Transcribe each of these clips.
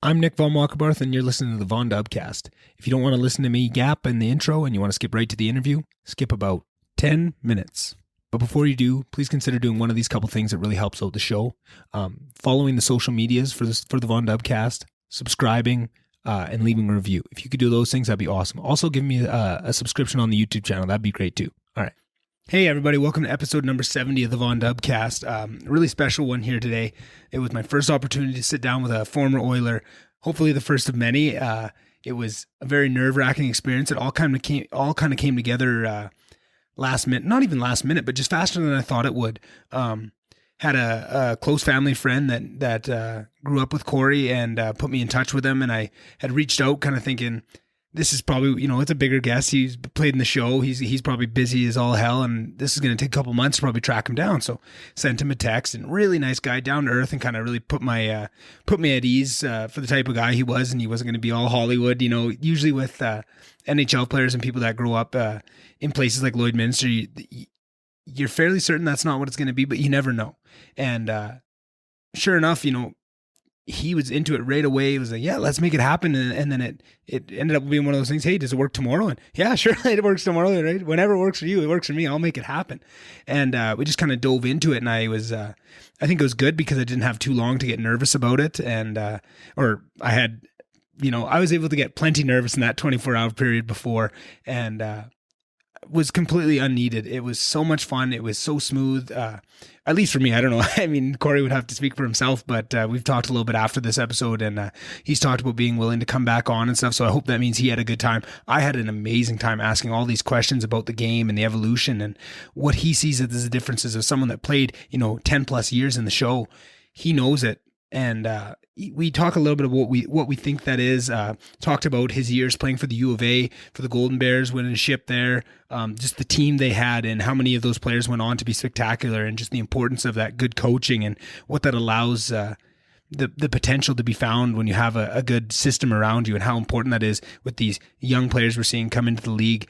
I'm Nick Von Walkerbarth, and you're listening to the Vondubcast. If you don't want to listen to me gap in the intro and you want to skip right to the interview, skip about 10 minutes. But before you do, please consider doing one of these couple things that really helps out the show. Following the social medias for the Vondubcast, subscribing, and leaving a review. If you could do those things, that'd be awesome. Also, give me a subscription on the YouTube channel. That'd be great too. All right. Hey everybody, welcome to episode number 70 of the Vondubcast. A really special one here today. It was my first opportunity to sit down with a former Oiler, hopefully the first of many. It was a very nerve-wracking experience. It all kind of came together last minute, not even last minute, but just faster than I thought it would. Had a close family friend that grew up with Cory and put me in touch with him, and I had reached out kind of thinking, this is probably, it's a bigger guest. He's played in the show. He's probably busy as all hell, and this is going to take a couple months to probably track him down. So sent him a text, and really nice guy, down to earth, and kind of really put me at ease for the type of guy he was, and he wasn't going to be all Hollywood. Usually with NHL players and people that grow up in places like Lloydminster, you're fairly certain that's not what it's going to be, but you never know. And sure enough, he was into it right away. He was like, yeah, let's make it happen. And then it ended up being one of those things. Hey, does it work tomorrow? And yeah, sure. It works tomorrow, right? Whenever it works for you, it works for me. I'll make it happen. And we just kind of dove into it. And I think it was good because I didn't have too long to get nervous about it. And, or I had, I was able to get plenty nervous in that 24-hour period before, and, was completely unneeded. It was so much fun. It was so smooth. At least for me, I don't know. I mean, Cory would have to speak for himself, but we've talked a little bit after this episode, and he's talked about being willing to come back on and stuff. So I hope that means he had a good time. I had an amazing time asking all these questions about the game and the evolution and what he sees as the differences of someone that played, 10 plus years in the show. He knows it. And we talk a little bit about what we think that is. Talked about his years playing for the UofA, for the Golden Bears, winning a ship there. Just the team they had and how many of those players went on to be spectacular, and just the importance of that good coaching and what that allows the potential to be found when you have a good system around you, and how important that is with these young players we're seeing come into the league.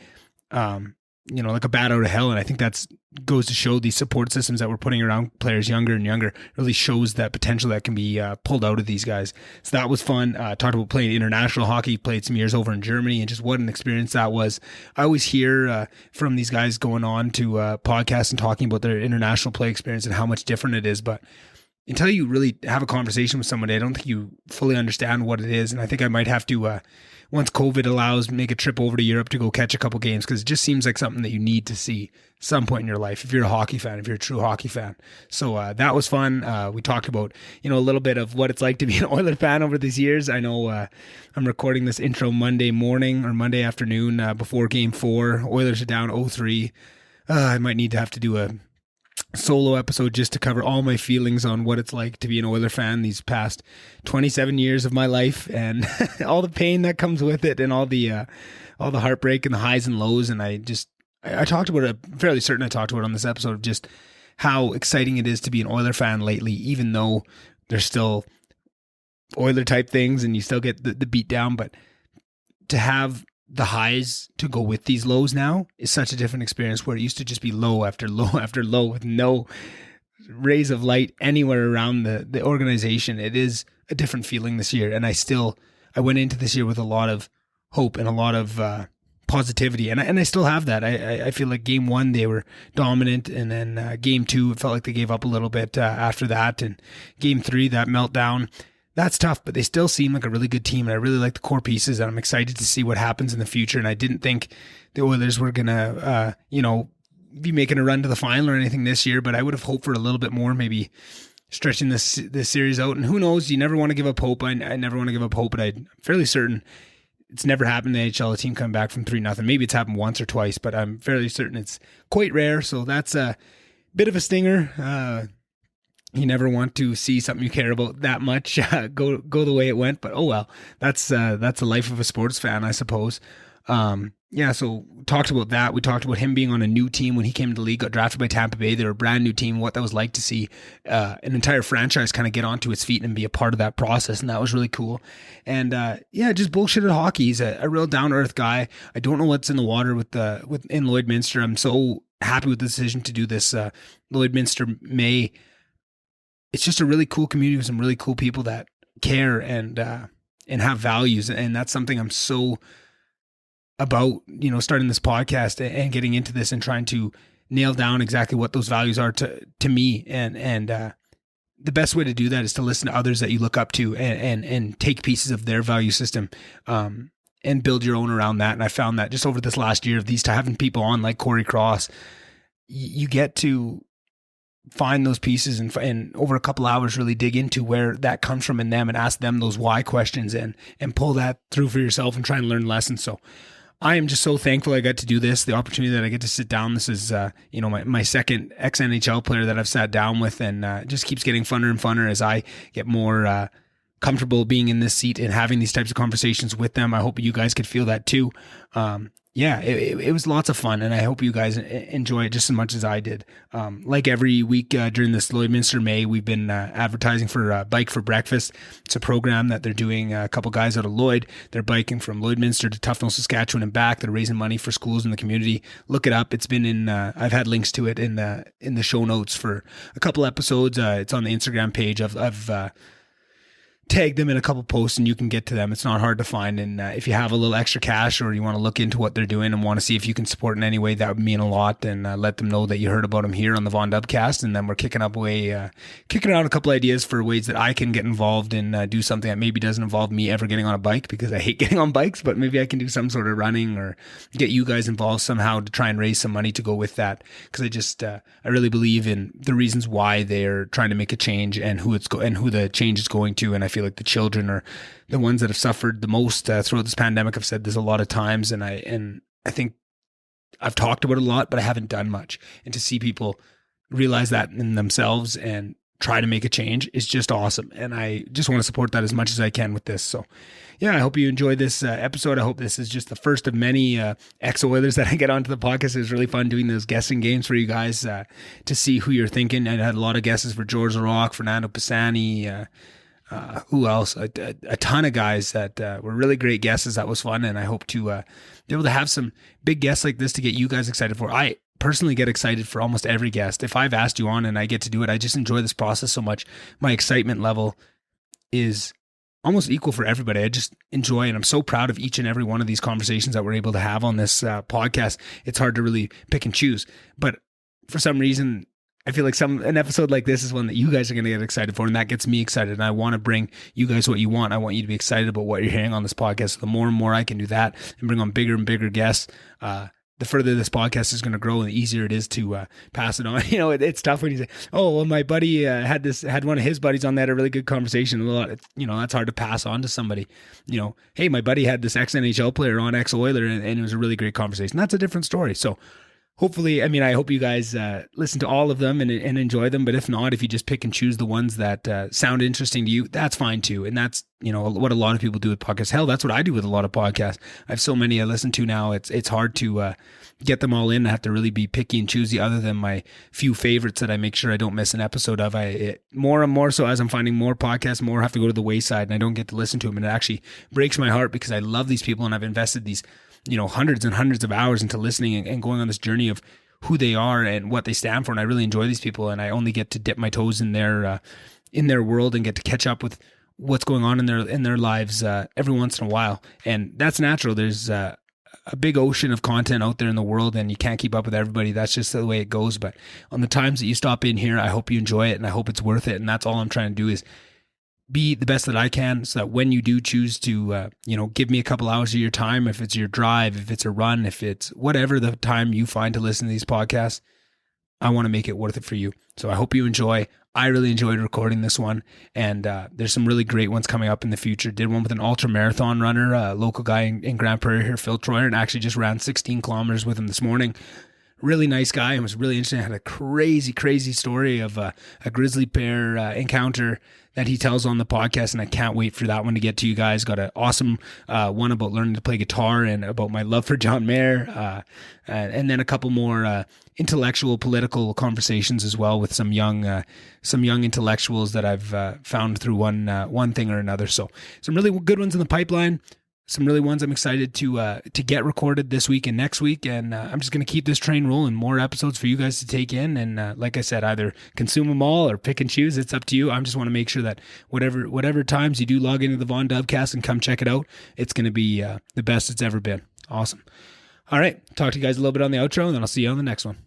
Like a bat out of hell. And I think that's goes to show these support systems that we're putting around players younger and younger really shows that potential that can be pulled out of these guys. So that was fun. Talked about playing international hockey, played some years over in Germany, and just what an experience that was. I always hear from these guys going on to podcasts and talking about their international play experience and how much different it is. But until you really have a conversation with somebody, I don't think you fully understand what it is. And I think I might have to, once COVID allows, make a trip over to Europe to go catch a couple games, because it just seems like something that you need to see some point in your life if you're a hockey fan, if you're a true hockey fan. So that was fun. We talked about, a little bit of what it's like to be an Oilers fan over these years. I know I'm recording this intro Monday morning or Monday afternoon before Game 4. Oilers are down 0-3. I might need to have to do a solo episode just to cover all my feelings on what it's like to be an Oiler fan these past 27 years of my life, and all the pain that comes with it, and all the heartbreak and the highs and lows. And I talked about it, I'm fairly certain I talked about it on this episode, of just how exciting it is to be an Oiler fan lately, even though there's still Oiler type things and you still get the beat down, but to have the highs to go with these lows now is such a different experience, where it used to just be low after low after low with no rays of light anywhere around the organization. It is a different feeling this year. And I went into this year with a lot of hope and a lot of positivity. And I still have that. I feel like Game 1, they were dominant. And then Game 2, it felt like they gave up a little bit after that. And Game 3, that meltdown, that's tough, but they still seem like a really good team, and I really like the core pieces, and I'm excited to see what happens in the future. And I didn't think the Oilers were going to, be making a run to the final or anything this year, but I would have hoped for a little bit more, maybe stretching this series out. And who knows, you never want to give up hope. I never want to give up hope, but I'm fairly certain it's never happened in the NHL, a team coming back from 3-0. Maybe it's happened once or twice, but I'm fairly certain it's quite rare. So that's a bit of a stinger. You never want to see something you care about that much go the way it went, but oh well, that's the life of a sports fan, I suppose. So talked about that. We talked about him being on a new team when he came into the league, got drafted by Tampa Bay. They were a brand new team, what that was like to see an entire franchise kind of get onto its feet and be a part of that process, and that was really cool. And just bullshitted hockey. He's a real down-to-earth guy. I don't know what's in the water in Lloydminster. I'm so happy with the decision to do this Lloydminster May. It's just a really cool community with some really cool people that care, and have values. And that's something I'm so about, starting this podcast and getting into this and trying to nail down exactly what those values are to me. And the best way to do that is to listen to others that you look up to and take pieces of their value system, and build your own around that. And I found that just over this last year of having people on like Cory Cross, you get to find those pieces and over a couple hours really dig into where that comes from in them and ask them those why questions and pull that through for yourself and try and learn lessons. So I am just so thankful I got to do this, the opportunity that I get to sit down. This is, my second ex-NHL player that I've sat down with, and just keeps getting funner and funner as I get more comfortable being in this seat and having these types of conversations with them. I hope you guys could feel that too. It was lots of fun, and I hope you guys enjoy it just as much as I did. Like every week during this Lloydminster May, we've been advertising for Bike for Breakfast. It's a program that they're doing. A couple guys out of Lloyd, they're biking from Lloydminster to Tufnell, Saskatchewan and back. They're raising money for schools in the community. Look it up. It's been in, I've had links to it in the show notes for a couple episodes. It's on the Instagram page. I've tag them in a couple posts and you can get to them. It's not hard to find. And if you have a little extra cash or you want to look into what they're doing and want to see if you can support in any way, that would mean a lot. And let them know that you heard about them here on the Vondubcast. And then we're kicking around a couple ideas for ways that I can get involved and do something that maybe doesn't involve me ever getting on a bike, because I hate getting on bikes, but maybe I can do some sort of running or get you guys involved somehow to try and raise some money to go with that. Because I really believe in the reasons why they're trying to make a change and who the change is going to. And I feel like the children are the ones that have suffered the most throughout this pandemic. I've said this a lot of times, and I think I've talked about it a lot, but I haven't done much. And to see people realize that in themselves and try to make a change is just awesome. And I just want to support that as much as I can with this. So yeah, I hope you enjoyed this episode. I hope this is just the first of many ex-Oilers that I get onto the podcast. It was really fun doing those guessing games for you guys to see who you're thinking. I had a lot of guesses for George Larocque, Fernando Pisani, who else? A ton of guys that were really great guesses. That was fun. And I hope to be able to have some big guests like this to get you guys excited for. I personally get excited for almost every guest. If I've asked you on and I get to do it, I just enjoy this process so much. My excitement level is almost equal for everybody. I just enjoy it. I'm so proud of each and every one of these conversations that we're able to have on this podcast. It's hard to really pick and choose, but for some reason, I feel like an episode like this is one that you guys are going to get excited for, and that gets me excited. And I want to bring you guys what you want. I want you to be excited about what you're hearing on this podcast. So the more and more I can do that and bring on bigger and bigger guests, the further this podcast is going to grow and the easier it is to pass it on. It's tough when you say, oh, well, my buddy had one of his buddies on that, a really good conversation. That's hard to pass on to somebody. Hey, my buddy had this ex-NHL player on ex-Oiler and it was a really great conversation. That's a different story. So hopefully, I hope you guys listen to all of them and enjoy them. But if not, if you just pick and choose the ones that sound interesting to you, that's fine too. And that's, what a lot of people do with podcasts. Hell, that's what I do with a lot of podcasts. I have so many I listen to now. It's hard to get them all in. I have to really be picky and choosy, other than my few favorites that I make sure I don't miss an episode of. More and more so as I'm finding more podcasts, more have to go to the wayside and I don't get to listen to them. And it actually breaks my heart because I love these people and I've invested these hundreds and hundreds of hours into listening and going on this journey of who they are and what they stand for. And I really enjoy these people, and I only get to dip my toes in their world and get to catch up with what's going on in their lives every once in a while. And that's natural. There's a big ocean of content out there in the world, and you can't keep up with everybody. That's just the way it goes. But on the times that you stop in here, I hope you enjoy it, and I hope it's worth it. And that's all I'm trying to do is be the best that I can, so that when you do choose to, give me a couple hours of your time, if it's your drive, if it's a run, if it's whatever the time you find to listen to these podcasts, I want to make it worth it for you. So I hope you enjoy. I really enjoyed recording this one, and there's some really great ones coming up in the future. Did one with an ultra marathon runner, a local guy in Grand Prairie here, Phil Troyer, and actually just ran 16 kilometers with him this morning. Really nice guy, and was really interesting. I had a crazy story of a grizzly bear encounter that he tells on the podcast, and I can't wait for that one to get to you guys. Got an awesome one about learning to play guitar and about my love for John Mayer, and then a couple more intellectual, political conversations as well with some young intellectuals that I've found through one thing or another. So some really good ones in the pipeline. some really ones I'm excited to get recorded this week and next week. And I'm just going to keep this train rolling. More episodes for you guys to take in. And like I said, either consume them all or pick and choose. It's up to you. I just want to make sure that whatever times you do log into the Vondubcast and come check it out, it's going to be the best it's ever been. Awesome. All right. Talk to you guys a little bit on the outro, and then I'll see you on the next one.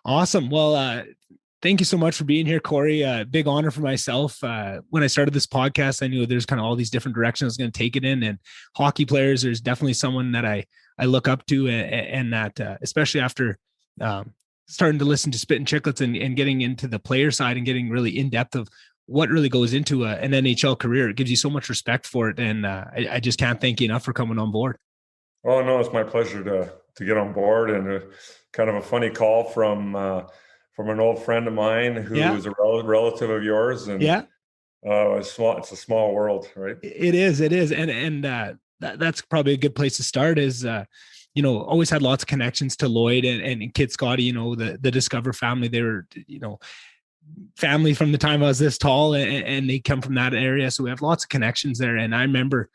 Awesome. Well, thank you so much for being here, Cory. Big honor for myself. When I started this podcast, I knew there's kind of all these different directions I was going to take it in, and hockey players, there's definitely someone that I look up to, and that especially after starting to listen to Spittin' Chiclets and getting into the player side and getting really in depth of what really goes into an NHL career. It gives you so much respect for it. And I just can't thank you enough for coming on board. Oh, no, it's my pleasure to get on board, and kind of a funny call from an old friend of mine who is a relative of yours. And it's a small world, right? It is. And that's probably a good place to start is, always had lots of connections to Lloyd and Kid Scotty, the Discover family. They were, family from the time I was this tall, and they come from that area. So we have lots of connections there. And I remember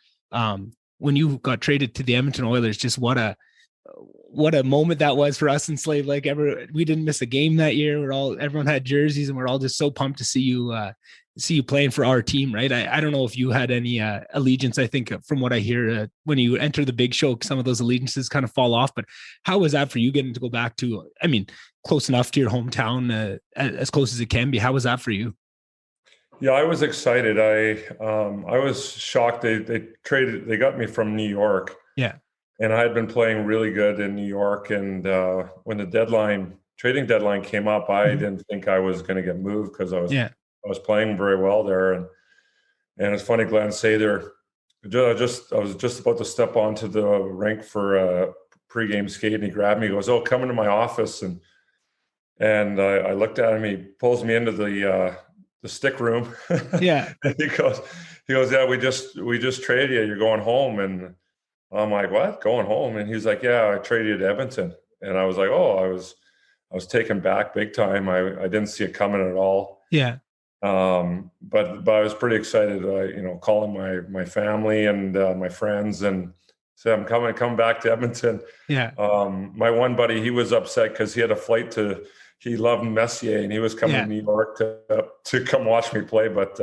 when you got traded to the Edmonton Oilers, just what a moment that was for us in Slave Lake. We didn't miss a game that year. Everyone had jerseys, and we're all just so pumped to see you playing for our team. Right. I don't know if you had any allegiance. I think from what I hear, when you enter the big show, some of those allegiances kind of fall off, but how was that for you getting to go back to, close enough to your hometown, as close as it can be? How was that for you? Yeah, I was excited. I was shocked. They got me from New York. Yeah. And I had been playing really good in New York. And when the trading deadline came up, I didn't think I was going to get moved because I was playing very well there. And it's funny, Glenn Sather, I was just about to step onto the rink for a pregame skate, and he grabbed me. He goes, "Oh, come into my office." And I looked at him. He pulls me into the stick room. Yeah. And he goes, "Yeah, we just traded you. You're going home." And I'm like, "What? Going home?" And he's like, "Yeah, I traded you to Edmonton." And I was like, "Oh," I was taken back big time. I didn't see it coming at all. Yeah. But I was pretty excited. Calling my family and my friends and said, "I'm coming back to Edmonton." Yeah. My one buddy, he was upset because he had a flight he loved Messier, and he was coming to New York to come watch me play. But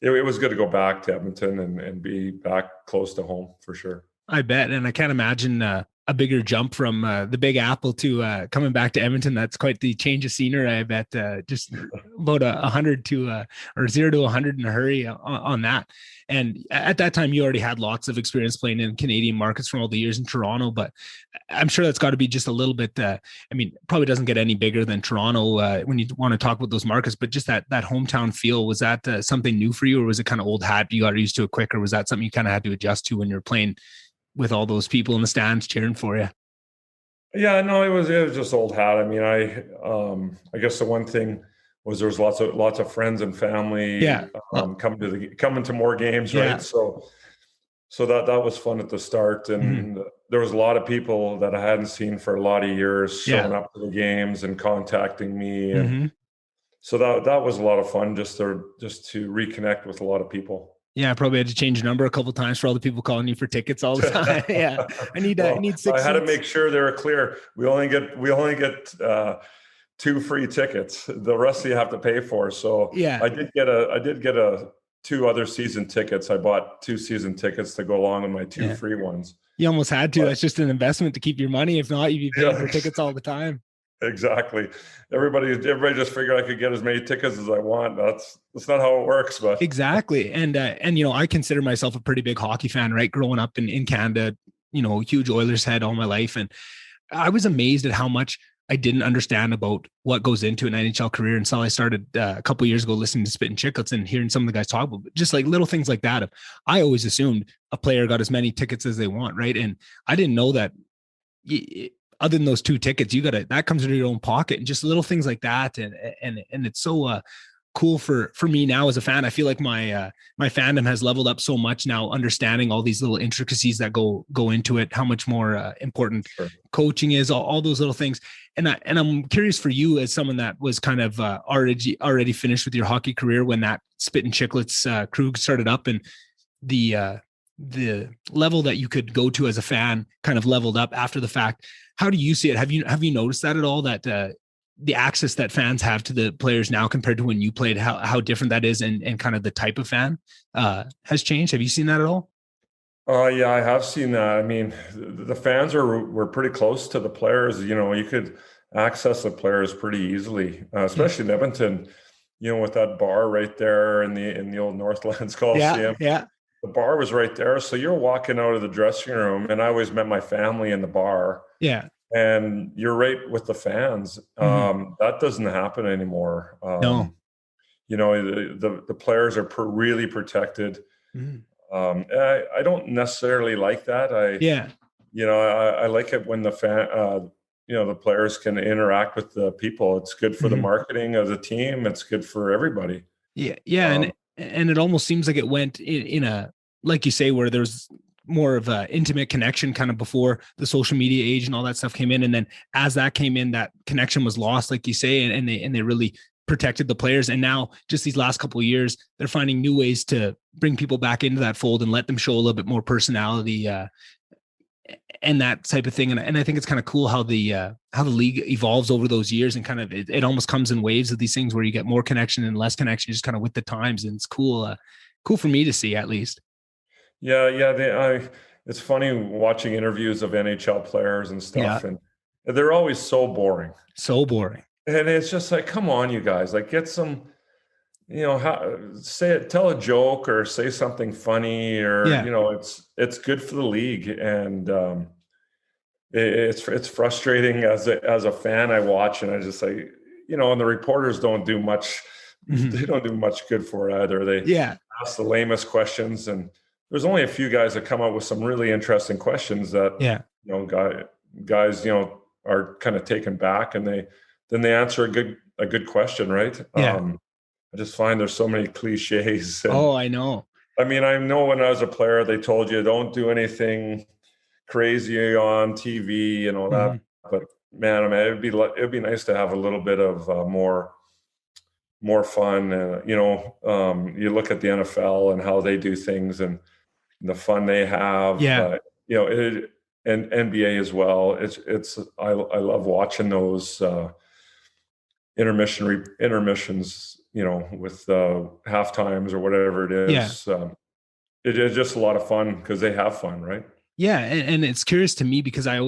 it was good to go back to Edmonton and be back close to home for sure. I bet. And I can't imagine a bigger jump from the Big Apple to coming back to Edmonton. That's quite the change of scenery. I bet just about 100 to or 0 to 100 in a hurry on that. And at that time, you already had lots of experience playing in Canadian markets from all the years in Toronto, but I'm sure that's got to be just a little bit, probably doesn't get any bigger than Toronto when you want to talk about those markets, but just that hometown feel, was that something new for you, or was it kind of old hat? You got used to it quick, or was that something you kind of had to adjust to when you're playing with all those people in the stands cheering for you? Yeah, no, it was just old hat. I guess the one thing was there was lots of friends and family coming to more games, right? So that was fun at the start, and there was a lot of people that I hadn't seen for a lot of years showing up to the games and contacting me, and so that was a lot of fun just to reconnect with a lot of people. Yeah, I probably had to change your number a couple of times for all the people calling you for tickets all the time. Yeah, I need 6. I had to make sure they were clear. We only get 2 free tickets. The rest you have to pay for. So yeah, I did get 2 other season tickets. I bought 2 season tickets to go along with my 2 free ones. You almost had to. That's just an investment to keep your money. If not, you'd be paying for tickets all the time. Exactly. Everybody just figured I could get as many tickets as I want. That's not how it works, but exactly. And I consider myself a pretty big hockey fan, right? Growing up in Canada, huge Oilers head all my life. And I was amazed at how much I didn't understand about what goes into an NHL career until I started a couple of years ago listening to Spittin' Chiclets and hearing some of the guys talk about just like little things like that. I always assumed a player got as many tickets as they want, right? And I didn't know that other than those 2 tickets, that comes into your own pocket, and just little things like that. And it's so cool for me now as a fan. I feel like my fandom has leveled up so much now, understanding all these little intricacies that go into it, how much more important coaching is, all those little things. And I'm curious for you, as someone that was kind of already finished with your hockey career when that Spittin' Chiclets crew started up, and the level that you could go to as a fan kind of leveled up after the fact. How do you see it? Have you noticed that at all, that the access that fans have to the players now compared to when you played, how different that is, and kind of the type of fan has changed? Have you seen that at all? Yeah, I have seen that. I mean, the fans were pretty close to the players. You could access the players pretty easily, especially in Edmonton. With that bar right there in the old Northlands Coliseum. Yeah. The bar was right there, so you're walking out of the dressing room, and I always met my family in the bar. Yeah, and you're right with the fans. That doesn't happen anymore. No. The players are really protected. I don't necessarily like that. I like it when the players can interact with the people. It's good for the marketing of the team. It's good for everybody. Yeah. And it almost seems like it went in a, like you say, where there's more of a intimate connection kind of before the social media age and all that stuff came in. And then as that came in, that connection was lost, like you say, and they really protected the players. And now just these last couple of years, they're finding new ways to bring people back into that fold and let them show a little bit more personality, and that type of thing. And I think it's kind of cool how the league evolves over those years, and kind of it almost comes in waves of these things where you get more connection and less connection, just kind of with the times. And it's cool for me to see, at least. Yeah. It's funny watching interviews of NHL players and stuff, and they're always so boring. And it's just like, come on, you guys, like, get some, tell a joke or say something funny, or it's good for the league. And it's frustrating as a fan. I watch and I just say, and the reporters don't do much. They don't do much good for it either. They ask the lamest questions, and there's only a few guys that come up with some really interesting questions that guys are kind of taken back, and they answer a good question, right? I just find there's so many cliches. I know. I mean, I know when I was a player, they told you don't do anything crazy on TV and all that. But man, I mean, it'd be nice to have a little bit of more fun. You look at the NFL and how they do things and the fun they have. And NBA as well. I love watching those intermissions, with half times or whatever it is. It's just a lot of fun because they have fun, right? Yeah, and it's curious to me because I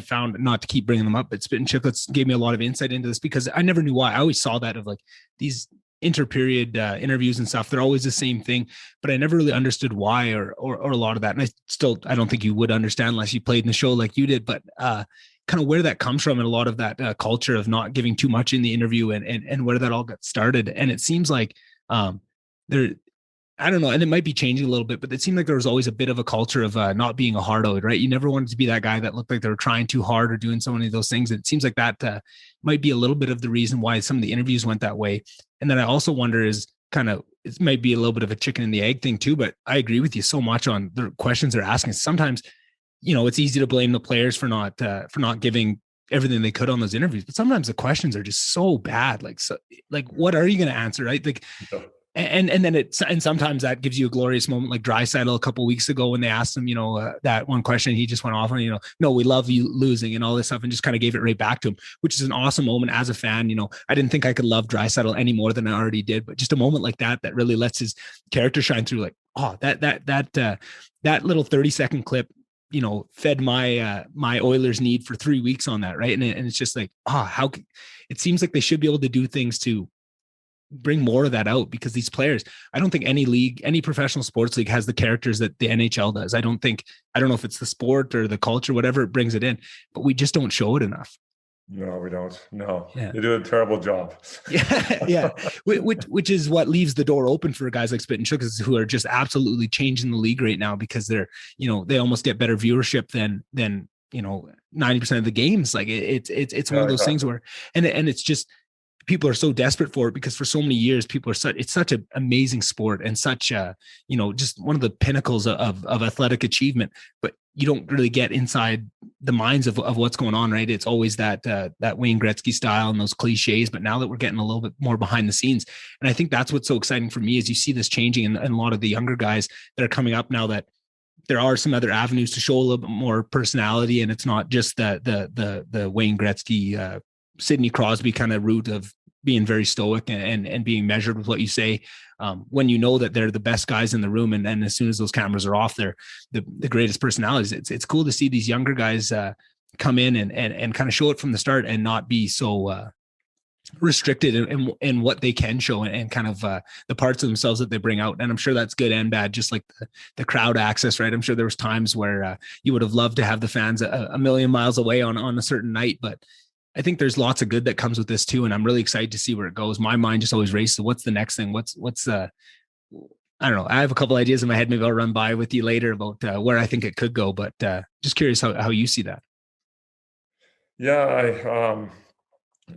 found, not to keep bringing them up, but Spittin' Chiclets gave me a lot of insight into this, because I never knew why. I always saw that of like these interperiod interviews and stuff. They're always the same thing, but I never really understood why or a lot of that. And I don't think you would understand unless you played in the show like you did, but kind of where that comes from, and a lot of that culture of not giving too much in the interview, and where that all got started. And it seems like I don't know, and it might be changing a little bit, but it seemed like there was always a bit of a culture of not being a hard-out, right? You never wanted to be that guy that looked like they were trying too hard or doing so many of those things. And it seems like that might be a little bit of the reason why some of the interviews went that way. And then I also wonder is kind of, it might be a little bit of a chicken and the egg thing too, but I agree with you so much on the questions they're asking. Sometimes, it's easy to blame the players for not giving everything they could on those interviews, but sometimes the questions are just so bad. Like what are you going to answer? Right. Like, and then sometimes that gives you a glorious moment, like Draisaitl a couple of weeks ago when they asked him, that one question, he just went off on, no, we love you losing and all this stuff, and just kind of gave it right back to him, which is an awesome moment as a fan. I didn't think I could love Draisaitl any more than I already did, but just a moment like that really lets his character shine through. Like, that little 30-second clip, fed my Oilers need for 3 weeks on that. Right. And it's just like, how it seems like they should be able to do things to bring more of that out, because these players, I don't think any professional sports league has the characters that the NHL does. I don't know if it's the sport or the culture, whatever it brings it in, but we just don't show it enough. No, we don't. No, They do a terrible job. Yeah. Which is what leaves the door open for guys like Spittin' Chiclets, who are just absolutely changing the league right now, because they're, they almost get better viewership than 90% of the games. Like it's one of those things where, and it's just, people are so desperate for it, because for so many years it's such an amazing sport and such a, just one of the pinnacles of athletic achievement, but you don't really get inside the minds of what's going on, right? It's always that Wayne Gretzky style and those cliches, but now that we're getting a little bit more behind the scenes, and I think that's what's so exciting for me is you see this changing in a lot of the younger guys that are coming up now, that there are some other avenues to show a little bit more personality, and it's not just the Wayne Gretzky, Sidney Crosby kind of route of being very stoic and being measured with what you say. When you know that they're the best guys in the room, and as soon as those cameras are off, they're the greatest personalities. It's cool to see these younger guys come in and kind of show it from the start and not be so restricted in what they can show and kind of the parts of themselves that they bring out. And I'm sure that's good and bad, just like the crowd access, right? I'm sure there was times where you would have loved to have the fans a million miles away on a certain night, but I think there's lots of good that comes with this too. And I'm really excited to see where it goes. My mind just always races. What's the next thing? What's I don't know. I have a couple ideas in my head. Maybe I'll run by with you later about where I think it could go, but just curious how you see that. Yeah.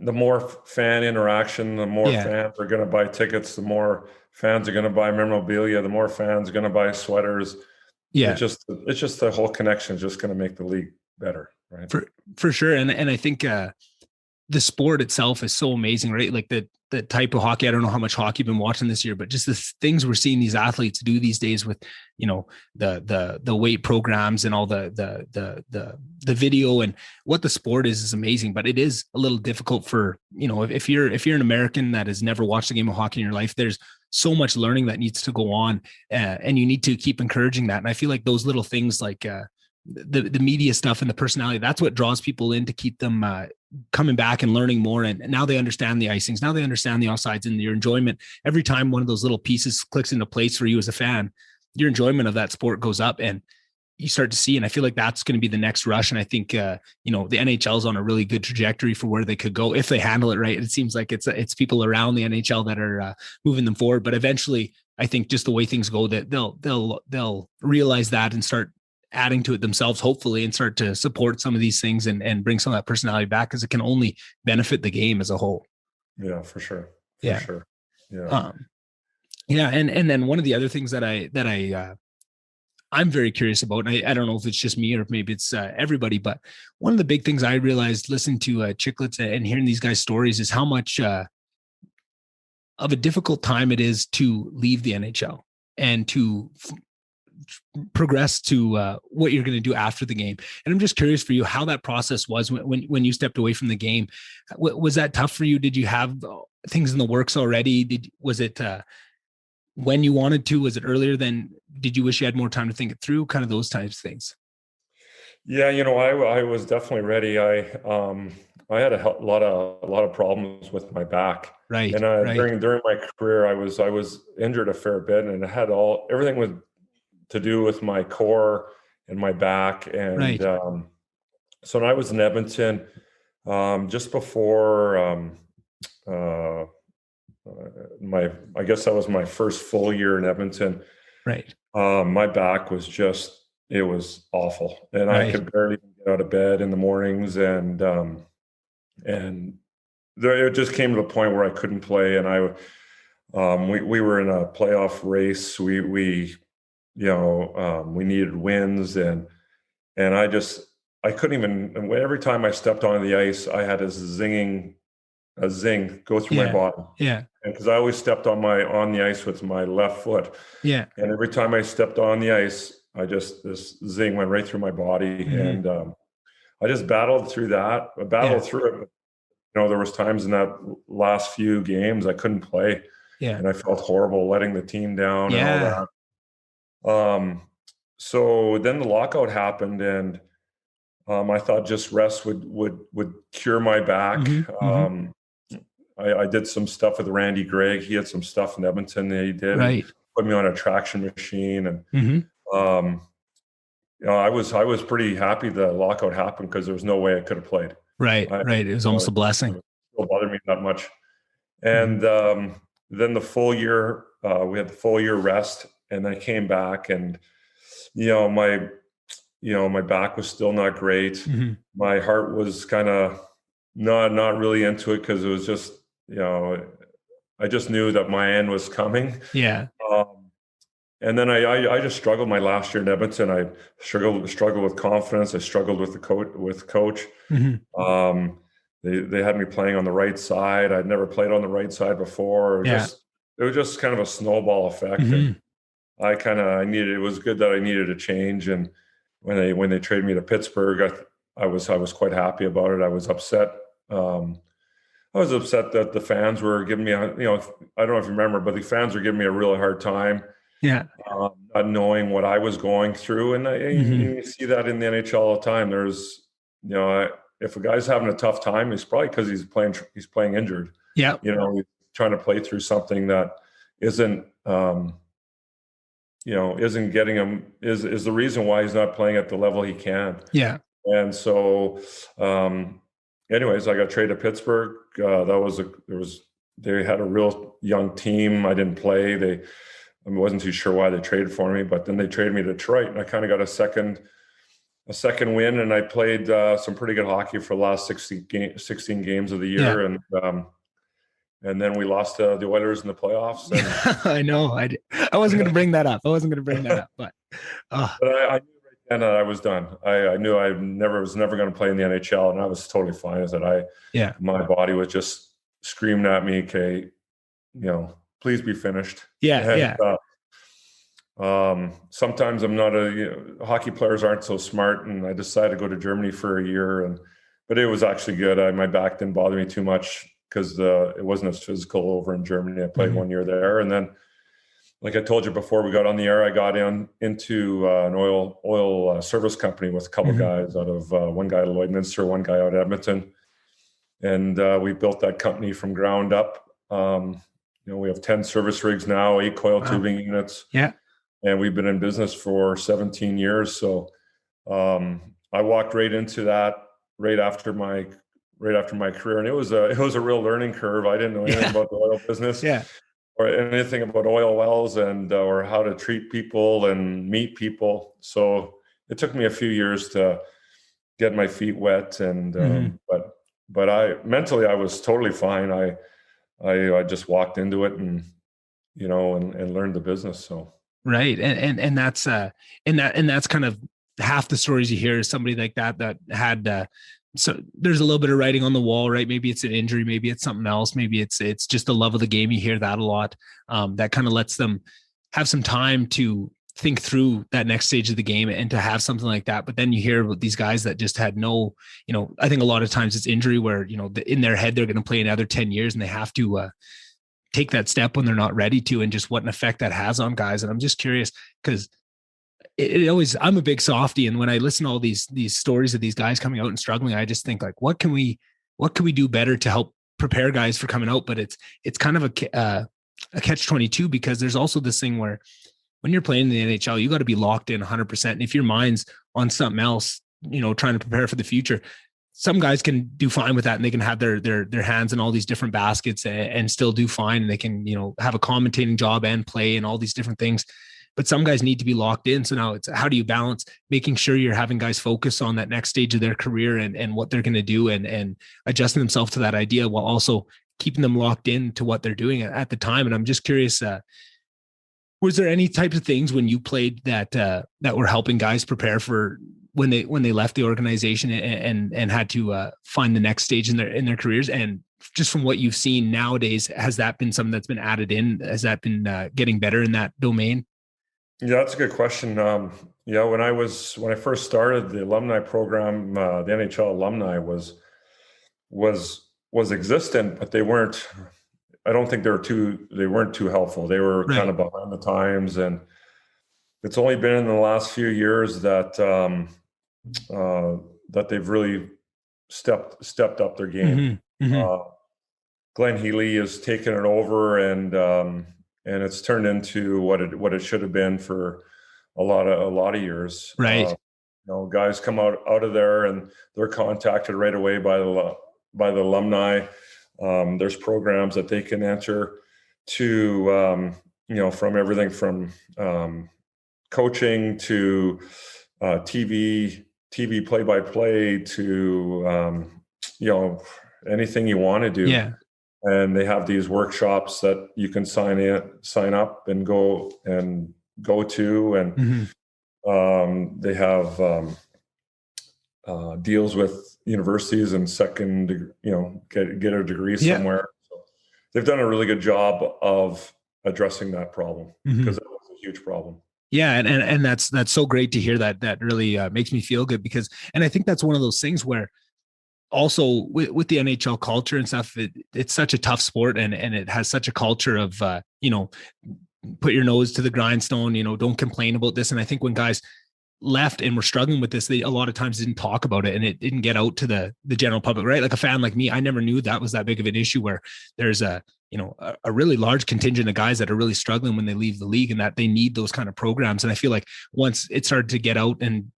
The more fan interaction, the more fans are going to buy tickets, the more fans are going to buy memorabilia, the more fans are going to buy sweaters. Yeah. It's just the whole connection is just going to make the league better. Right. For sure. And I think the sport itself is so amazing, right? Like the type of hockey, I don't know how much hockey you've been watching this year, but just the things we're seeing these athletes do these days with, the weight programs and all the video, and what the sport is amazing, but it is a little difficult for, if you're an American that has never watched a game of hockey in your life, there's so much learning that needs to go on, and you need to keep encouraging that. And I feel like those little things like, the media stuff and the personality, that's what draws people in to keep them coming back and learning more. And now they understand the icings. Now they understand the offsides, and your enjoyment. Every time one of those little pieces clicks into place for you as a fan, your enjoyment of that sport goes up, and you start to see. And I feel like that's going to be the next rush. And I think, the NHL is on a really good trajectory for where they could go if they handle it right. It seems like it's people around the NHL that are moving them forward. But eventually, I think just the way things go, that they'll realize that and start adding to it themselves, hopefully, and start to support some of these things and bring some of that personality back, because it can only benefit the game as a whole. Yeah, for sure. Sure. Yeah. And then one of the other things that I'm very curious about, and I don't know if it's just me or if maybe it's everybody, but one of the big things I realized listening to Chiclets and hearing these guys' stories is how much of a difficult time it is to leave the NHL and to progress to what you're going to do after the game. And I'm just curious for you how that process was when you stepped away from the game. Was that tough for you? Did you have things in the works already? Was it when you wanted to? Was it earlier than? Did you wish you had more time to think it through? Kind of those types of things. Yeah, I was definitely ready. I had a lot of problems with my back. Right. And during my career, I was injured a fair bit, and it had everything was to do with my core and my back. And so when I was in Edmonton, just before I guess that was my first full year in Edmonton. Right. My back was it was awful. And I could barely get out of bed in the mornings. And it just came to the point where I couldn't play. And we were in a playoff race. We needed wins, and I couldn't even. Every time I stepped onto the ice, I had a zing go through my body. Yeah, because I always stepped on the ice with my left foot. Yeah, and every time I stepped on the ice, this zing went right through my body, and I just battled through that. I battled through it. But, there was times in that last few games I couldn't play. Yeah, and I felt horrible letting the team down and all that. So then the lockout happened, and I thought just rest would cure my back. I did some stuff with Randy Gregg. He had some stuff in Edmonton that he did. Right. Put me on a traction machine, and I was pretty happy the lockout happened, because there was no way I could have played. Right. It was almost a blessing. It still bothered me that much. And then the full year, we had the full year rest. And I came back, and my back was still not great. My heart was kind of not really into it, because it was just I just knew that my end was coming. Yeah. And then I just struggled my last year in Edmonton. I struggled with confidence. I struggled with the coach. Mm-hmm. They had me playing on the right side. I'd never played on the right side before. It was just kind of a snowball effect. Mm-hmm. And it was good that I needed a change. And when they traded me to Pittsburgh, I was quite happy about it. I was upset. I was upset that the fans were giving me I don't know if you remember, but the fans were giving me a really hard time. Yeah. Not knowing what I was going through. And you see that in the NHL all the time. There's, if a guy's having a tough time, it's probably because he's playing injured. Yeah. He's trying to play through something that isn't getting him, is the reason why he's not playing at the level he can. Yeah. And so, anyways, I got traded to Pittsburgh. They had a real young team. I didn't play. I wasn't too sure why they traded for me, but then they traded me to Detroit, and I kind of got a second win, and I played some pretty good hockey for the last 16 games of the year, and then we lost to the Oilers in the playoffs. And I know. I wasn't going to bring that up. But I knew right then that I was done. I knew I was never going to play in the NHL, and I was totally fine with it. My body was just screaming at me, okay, please be finished. Sometimes I'm not hockey players aren't so smart, and I decided to go to Germany for a year, but it was actually good. My back didn't bother me too much because it wasn't as physical over in Germany. I played 1 year there, and then, like I told you before we got on the air, I got into an oil service company with a couple guys out of one guy at Lloydminster, one guy out of Edmonton, and we built that company from ground up. We have 10 service rigs now, 8 coil tubing units. Yeah. And we've been in business for 17 years. So I walked right into that right after my career. And it was a real learning curve. I didn't know anything about the oil business or anything about oil wells or how to treat people and meet people. So it took me a few years to get my feet wet. And but I mentally I was totally fine. I just walked into it and learned the business. So right, and that's kind of half the stories you hear is somebody like that had so there's a little bit of writing on the wall, right? Maybe it's an injury, maybe it's something else, maybe it's just the love of the game. You hear that a lot. That kind of lets them have some time to think through that next stage of the game and to have something like that. But then you hear about these guys that just had no, I think a lot of times it's injury where, in their head, they're going to play another 10 years and they have to take that step when they're not ready to, and just what an effect that has on guys. And I'm just curious because I'm a big softie. And when I listen to all these stories of these guys coming out and struggling, I just think like, what can we do better to help prepare guys for coming out? But it's kind of a catch-22 because there's also this thing where when you're playing in the NHL, you got to be locked in 100%. And if your mind's on something else, trying to prepare for the future, some guys can do fine with that and they can have their hands in all these different baskets and still do fine. And they can, have a commentating job and play and all these different things. But some guys need to be locked in. So now it's how do you balance making sure you're having guys focus on that next stage of their career and what they're going to do and adjusting themselves to that idea while also keeping them locked in to what they're doing at the time. And I'm just curious, was there any types of things when you played that were helping guys prepare for when they left the organization and had to find the next stage in their careers? And just from what you've seen nowadays, has that been something that's been added in? Has that been getting better in that domain? Yeah, that's a good question. When I first started the alumni program, the NHL alumni was existent, but they weren't. I don't think they weren't too helpful. They were kind of behind the times, and it's only been in the last few years that that they've really stepped up their game. Glenn Healy has taken it over, and it's turned into what it should have been for a lot of years. Right. Guys come out of there and they're contacted right away by the alumni. There's programs that they can enter to, from everything from coaching to TV play-by-play to, anything you want to do. Yeah. and they have these workshops that you can sign up and go to, and they have deals with universities and get a degree somewhere. So they've done a really good job of addressing that problem, because that was a huge problem. Yeah. And that's so great to hear. That really makes me feel good, because, and I think that's one of those things where also with the NHL culture and stuff, it's such a tough sport, and it has such a culture of, put your nose to the grindstone, don't complain about this. And I think when guys left and were struggling with this, they a lot of times didn't talk about it, and it didn't get out to the general public, right? Like a fan like me, I never knew that was that big of an issue, where there's a really large contingent of guys that are really struggling when they leave the league, and that they need those kind of programs. And I feel like once it started to get out and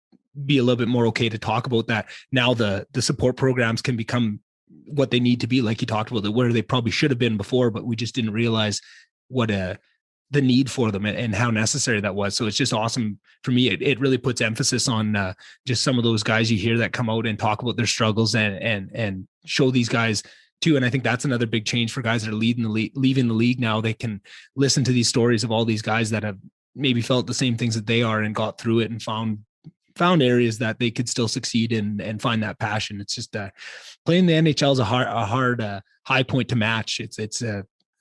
be a little bit more okay to talk about that, now the support programs can become what they need to be, like you talked about, where they probably should have been before, but we just didn't realize what the need for them and how necessary that was. So it's just awesome for me. It really puts emphasis on just some of those guys you hear that come out and talk about their struggles and show these guys too. And I think that's another big change for guys that are leaving the league now. They can listen to these stories of all these guys that have maybe felt the same things that they are and got through it and found areas that they could still succeed in and find that passion. It's just playing the NHL is a hard high point to match.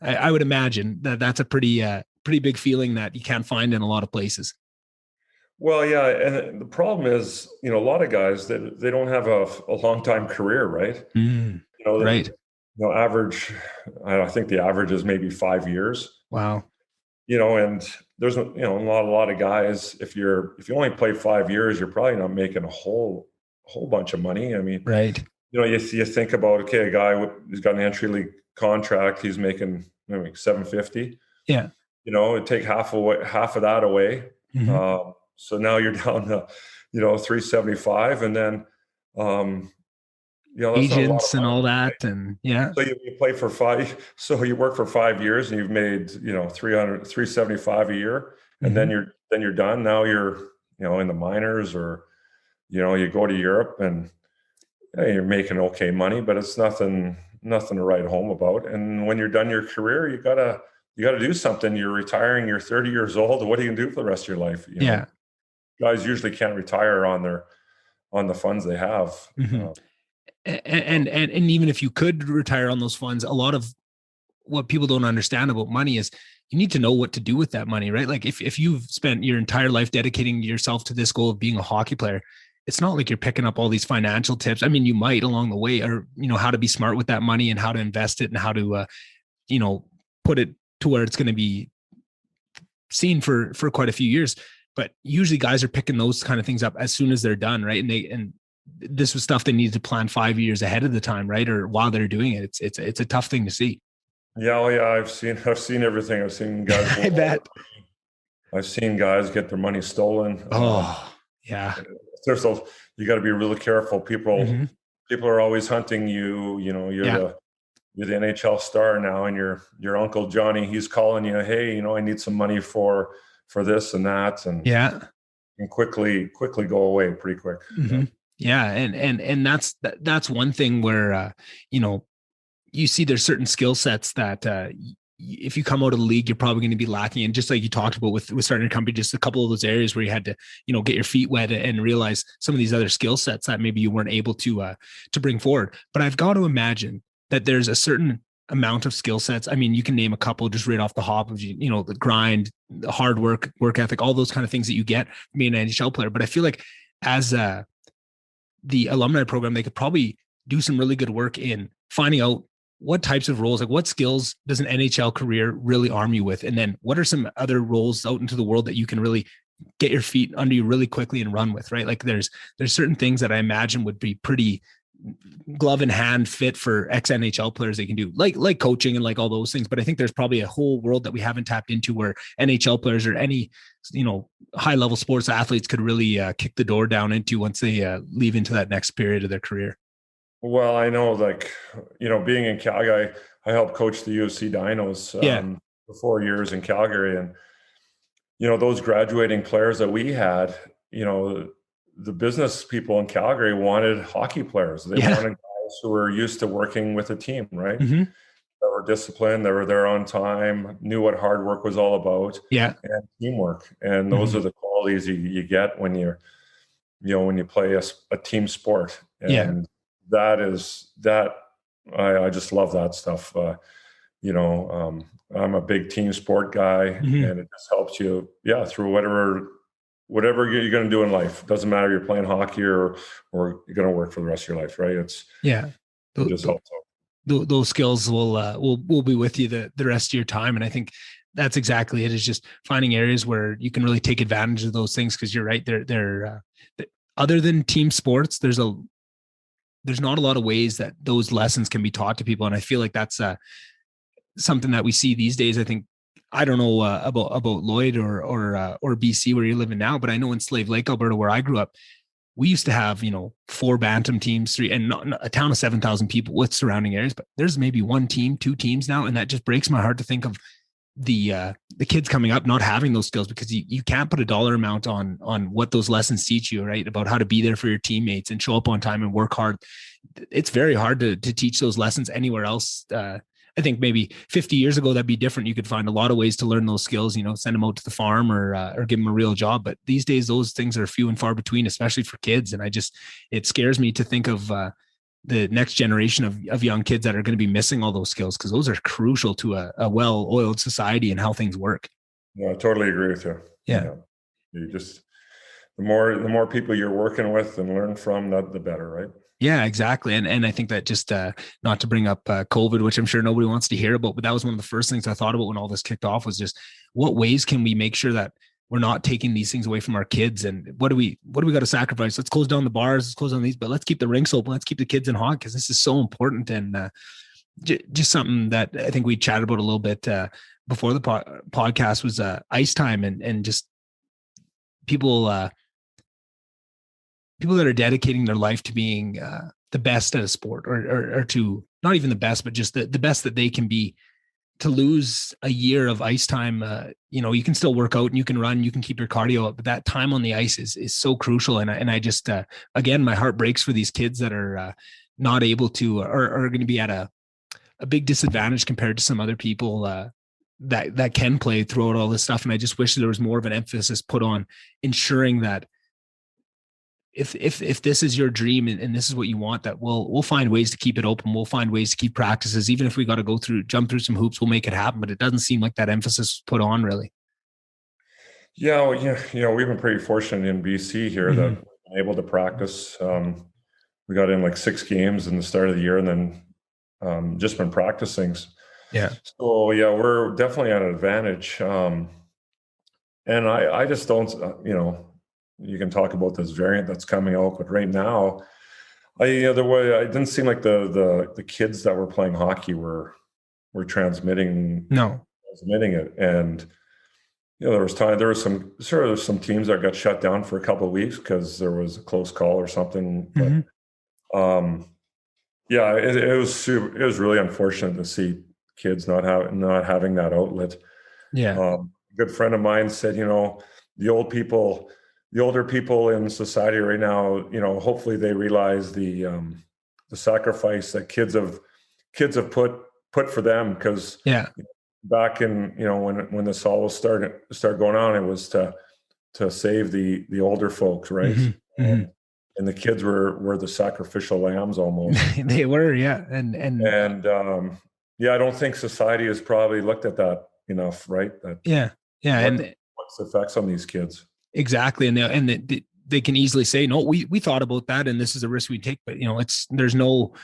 I would imagine that's a pretty big feeling that you can't find in a lot of places. Well, yeah. And the problem is, a lot of guys that they don't have a long-time career, right? Right. Average, I think the average is maybe 5 years. Wow. And there's, a lot of guys, if you only play 5 years, you're probably not making a whole bunch of money. I mean, right. You think about, okay, a guy who's got an entry league contract, he's making maybe $750. Yeah. Take half of that away. So now you're down to, $375, and then, that's agents and all that. Right? And yeah. So you play for 5. So you work for 5 years and you've made, $375 a year, and then you're done. Now you're, in the minors, or, you go to Europe, and you're making okay money, but it's nothing to write home about. And when you're done your career, you gotta do something. You're retiring, you're 30 years old. What are you gonna do for the rest of your life? Guys usually can't retire on the funds they have. And even if you could retire on those funds, a lot of what people don't understand about money is you need to know what to do with that money, right? Like if you've spent your entire life dedicating yourself to this goal of being a hockey player, it's not like you're picking up all these financial tips. I mean, you might along the way, or, how to be smart with that money and how to invest it and how to, put it to where it's going to be seen for quite a few years. But usually guys are picking those kind of things up as soon as they're done. Right. And this was stuff they needed to plan 5 years ahead of the time. Right. Or while they're doing it, it's a tough thing to see. Yeah. Oh yeah. I've seen everything. I've seen guys. I bet. I've seen guys get their money stolen. Oh yeah. You got to be really careful. People are always hunting you. You're the NHL star now, and your Uncle Johnny, he's calling you, hey, I need some money for this and that, and quickly go away pretty quick. Yeah, and that's one thing where you see there's certain skill sets that if you come out of the league, you're probably going to be lacking. And just like you talked about with starting a company, just a couple of those areas where you had to, get your feet wet and realize some of these other skill sets that maybe you weren't able to bring forward. But I've got to imagine that there's a certain amount of skill sets. I mean, you can name a couple just right off the hop of, the grind, the hard work ethic, all those kind of things that you get from being an NHL player. But I feel like as the alumni program, they could probably do some really good work in finding out what types of roles, like what skills does an NHL career really arm you with? And then what are some other roles out into the world that you can really get your feet under you really quickly and run with, right? Like there's certain things that I imagine would be pretty glove in hand fit for ex-NHL players they can do, like coaching and like all those things. But I think there's probably a whole world that we haven't tapped into where NHL players or any, high level sports athletes could really kick the door down into once they leave into that next period of their career. Well, I know, being in Calgary, I helped coach the UFC Dinos for 4 years in Calgary. And, those graduating players that we had, the business people in Calgary wanted hockey players. They wanted guys who were used to working with a team, right? that were disciplined, that were there on time, knew what hard work was all about, Yeah. and teamwork. And those are the qualities you get when when you play a team sport. And I just love that stuff. I'm a big team sport guy, and it just helps you, through whatever you're going to do in life. Doesn't matter if you're playing hockey or you're going to work for the rest of your life, right? It just helps out. Those skills will be with you the rest of your time. And I think that's exactly it, is just finding areas where you can really take advantage of those things. Cause you're right. They're other than team sports, there's not a lot of ways that those lessons can be taught to people. And I feel like that's something that we see these days. I think, I don't know about Lloyd or BC where you're living now, but I know in Slave Lake, Alberta, where I grew up, we used to have, 4 bantam teams, 3, and not a town of 7,000 people with surrounding areas, but there's maybe 1 team, 2 teams now. And that just breaks my heart to think of the kids coming up not having those skills, because you can't put a dollar amount on what those lessons teach you, right? About how to be there for your teammates and show up on time and work hard. It's very hard to teach those lessons anywhere else. I think maybe 50 years ago, that'd be different. You could find a lot of ways to learn those skills, send them out to the farm or give them a real job. But these days, those things are few and far between, especially for kids. And it scares me to think of the next generation of young kids that are going to be missing all those skills, because those are crucial to a well-oiled society and how things work. Yeah, I totally agree with you. Yeah. You just, the more people you're working with and learn from, the better, right? Yeah, exactly. And I think that just not to bring up COVID, which I'm sure nobody wants to hear about, but that was one of the first things I thought about when all this kicked off, was just what ways can we make sure that we're not taking these things away from our kids, and what do we got to sacrifice? Let's close down the bars, let's close down these, but let's keep the rinks open. Let's keep the kids in hockey, because this is so important. And just something that I think we chatted about a little bit before the podcast was ice time, and just people that are dedicating their life to being the best at a sport, or to not even the best, but just the best that they can be. To lose a year of ice time, you can still work out and you can run, you can keep your cardio up, but that time on the ice is so crucial. And I just, again, my heart breaks for these kids that are not able to, or are going to be at a big disadvantage compared to some other people that can play throughout all this stuff. And I just wish there was more of an emphasis put on ensuring that if this is your dream and this is what you want, that we'll find ways to keep it open. We'll find ways to keep practices. Even if we got to jump through some hoops, we'll make it happen. But it doesn't seem like that emphasis is put on, really. Yeah. Well, we've been pretty fortunate in BC here that we've been able to practice. We got in like 6 games in the start of the year, and then just been practicing. Yeah. So we're definitely at an advantage. And I just don't, you can talk about this variant that's coming out, but right now, it didn't seem like the kids that were playing hockey were transmitting it. And there was some teams that got shut down for a couple of weeks because there was a close call or something. But it was really unfortunate to see kids not having that outlet. Yeah. A good friend of mine said, the older people in society right now, hopefully they realize the sacrifice that kids have put for them. Because back in when this all was start going on, it was to save the older folks, right? And the kids were the sacrificial lambs almost. They were, yeah, and I don't think society has probably looked at that enough, right? What's the effects on these kids? Exactly. And they can easily say, no, we thought about that, and this is a risk we take, but there's no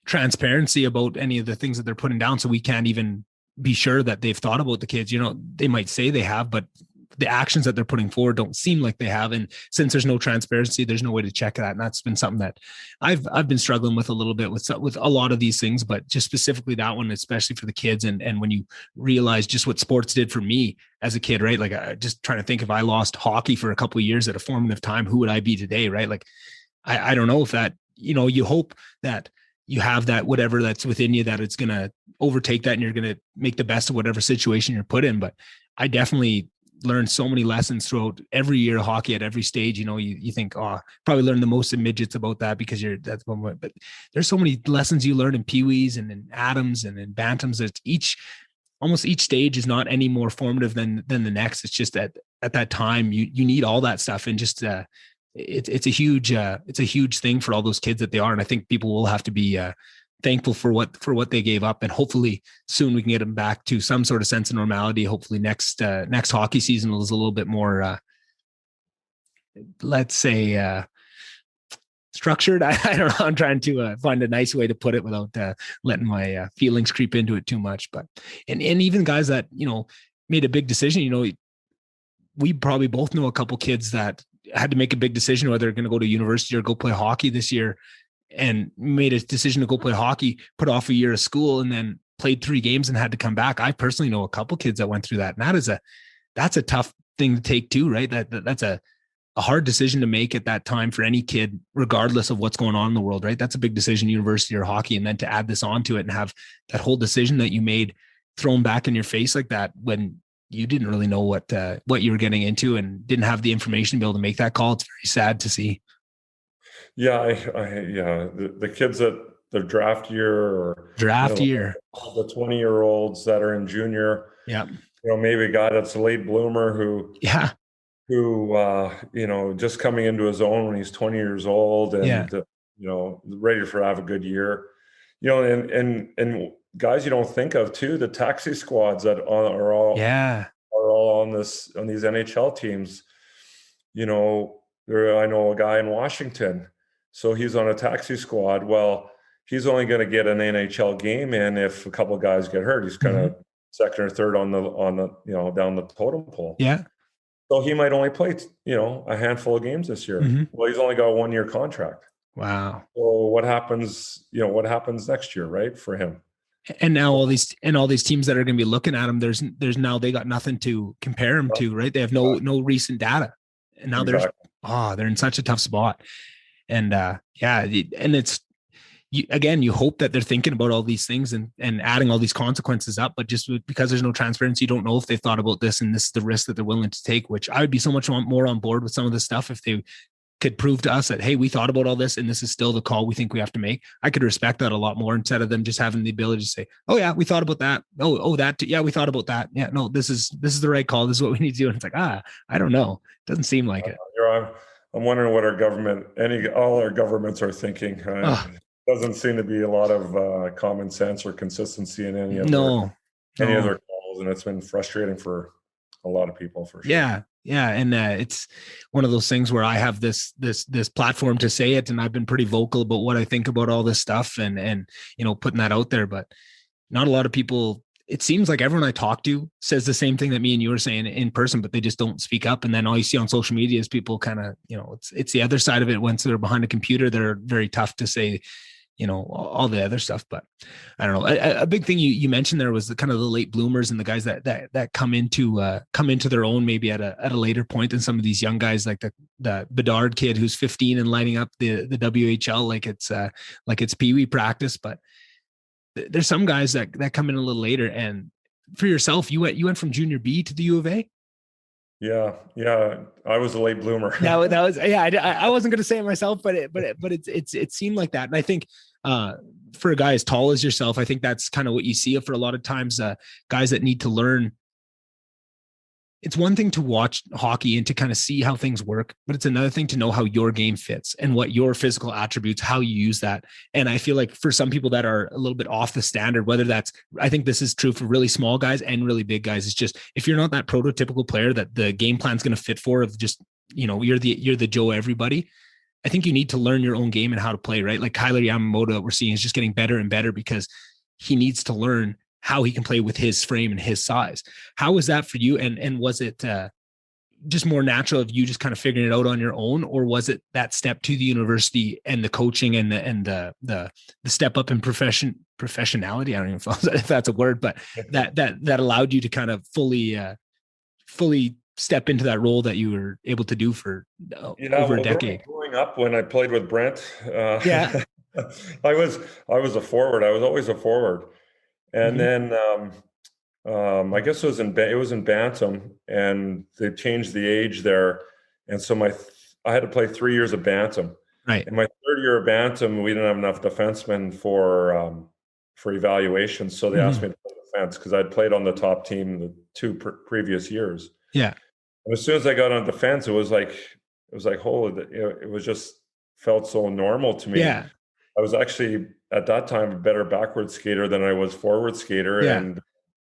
transparency about any of the things that they're putting down. So we can't even be sure that they've thought about the kids. They might say they have, but the actions that they're putting forward don't seem like they have. And since there's no transparency, there's no way to check that. And that's been something that I've been struggling with a little bit with a lot of these things, but just specifically that one, especially for the kids. And when you realize just what sports did for me as a kid, right? Like just trying to think, if I lost hockey for a couple of years at a formative time, who would I be today? Right? Like, I don't know if that, you hope that you have that, whatever that's within you, that it's going to overtake that and you're going to make the best of whatever situation you're put in. But I definitely learned so many lessons throughout every year of hockey at every stage. You think, oh, probably learn the most in midgets about that because that's one way. But there's so many lessons you learn in peewees and in Adams and in bantams. It's almost each stage is not any more formative than the next. It's just that at that time you need all that stuff, and just it's a huge thing for all those kids that they are. And I think people will have to be thankful for what they gave up, and hopefully soon we can get them back to some sort of sense of normality. Hopefully next hockey season is a little bit more, let's say, structured. I don't know. I'm trying to find a nice way to put it without letting my feelings creep into it too much. But and even guys that made a big decision. We probably both know a couple kids that had to make a big decision whether they're going to go to university or go play hockey this year, and made a decision to go play hockey, put off a year of school, and then played 3 games and had to come back. I personally know a couple kids that went through that, and that's a tough thing to take too, right? That's a hard decision to make at that time for any kid, regardless of what's going on in the world, right? That's a big decision, university or hockey. And then to add this onto it and have that whole decision that you made thrown back in your face like that, when you didn't really know what you were getting into and didn't have the information to be able to make that call. It's very sad to see. Yeah. The kids that the draft year the 20-year-olds that are in junior, maybe a guy that's a late bloomer who just coming into his own when he's 20 years old and, ready to have a good year, and guys you don't think of too, the taxi squads that are all on these NHL teams. I know a guy in Washington, so he's on a taxi squad. Well, he's only going to get an NHL game in if a couple of guys get hurt. He's kind of second or third on the down the totem pole. Yeah. So he might only play, a handful of games this year. Mm-hmm. Well, he's only got a 1-year contract. Wow. So what happens next year, right, for him? And now all these teams that are going to be looking at him, there's now they got nothing to compare him to, right? They have no recent data, and now they're in such a tough spot. And and it's you hope that they're thinking about all these things and adding all these consequences up, but just because there's no transparency, you don't know if they thought about this and this is the risk that they're willing to take. Which I would be so much more on board with some of this stuff if they could prove to us that, hey, we thought about all this and this is still the call we think we have to make. I could respect that a lot more instead of them just having the ability to say, oh yeah, we thought about that. Oh, that too. Yeah, we thought about that. Yeah, no, this is the right call. This is what we need to do. And it's like, I don't know. It doesn't seem like it. I'm wondering what all our governments are thinking. Doesn't seem to be a lot of common sense or consistency in any other calls. And it's been frustrating for a lot of people for sure. Yeah. And it's one of those things where I have this platform to say it, and I've been pretty vocal about what I think about all this stuff and putting that out there, but not a lot of people. It seems like everyone I talk to says the same thing that me and you were saying in person, but they just don't speak up. And then all you see on social media is people kind of, it's the other side of it. Once they're behind a computer, they're very tough to say, all the other stuff. But I don't know. A big thing you mentioned there was the kind of the late bloomers and the guys that come into their own maybe at a later point than some of these young guys, like the Bedard kid who's 15 and lighting up the WHL like it's peewee practice. But there's some guys that come in a little later. And for yourself, you went from junior B to the UofA. Yeah. I was a late bloomer. That was I wasn't going to say it myself, but it seemed like that. And I think for a guy as tall as yourself, I think that's kind of what you see for a lot of times, guys that need to learn. It's one thing to watch hockey and to kind of see how things work, but it's another thing to know how your game fits and what your physical attributes, how you use that. And I feel like for some people that are a little bit off the standard, whether that's, I think this is true for really small guys and really big guys. It's just, if you're not that prototypical player that the game plan's going to fit for, of just, you're the Joe everybody. I think you need to learn your own game and how to play, right? Like Kyler Yamamoto that we're seeing is just getting better and better because he needs to learn how he can play with his frame and his size. How was that for you? And was it just more natural of you just kind of figuring it out on your own, or was it that step to the university and the coaching and the step up in professionality? I don't even know if that's a word, but that allowed you to kind of fully step into that role that you were able to do for over a decade. Growing up, when I played with Brent, I was a forward. I was always a forward. And then I guess it was in bantam, and they changed the age there, and so I had to play 3 years of bantam. Right. In my third year of bantam, we didn't have enough defensemen for evaluation, so they asked me to play defense because I'd played on the top team the two previous years. Yeah. And as soon as I got on defense, it was like holy, it was just felt so normal to me. Yeah. I was actually at that time a better backward skater than I was forward skater, Yeah.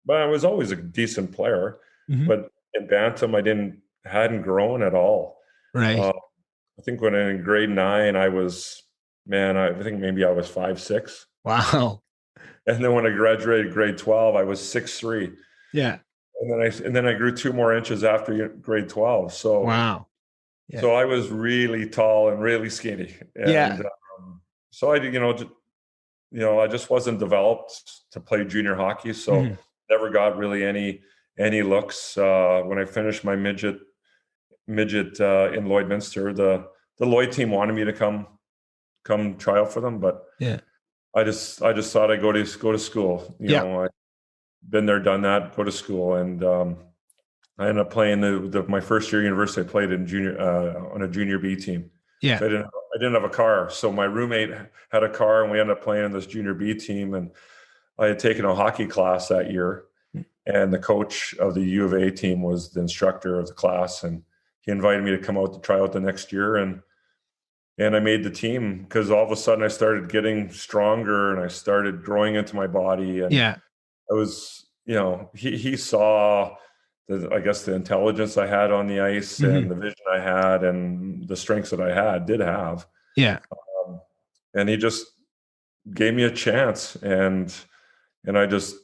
but I was always a decent player. Mm-hmm. But in bantam, hadn't grown at all. Right. I think when in grade 9, I think maybe I was 5'6". Wow. And then when I graduated grade 12, I was 6'3". Yeah. And then I grew 2 more inches after grade 12. So wow. Yeah. So I was really tall and really skinny. And so I just wasn't developed to play junior hockey. So never got really any looks. When I finished my midget in Lloydminster, the Lloyd team wanted me to come try out for them, but I just thought I'd go to school. You know, I've been there, done that, go to school, and I ended up playing my first year at university. I played in on a junior B team. Yeah, so I didn't have a car, so my roommate had a car, and we ended up playing in this junior B team. And I had taken a hockey class that year, and the coach of the UofA team was the instructor of the class, and he invited me to come out to try out the next year, and I made the team because all of a sudden I started getting stronger and I started growing into my body. And I was, he saw the intelligence I had on the ice and the vision I had and the strengths that I did have. Yeah. And he just gave me a chance, and I just,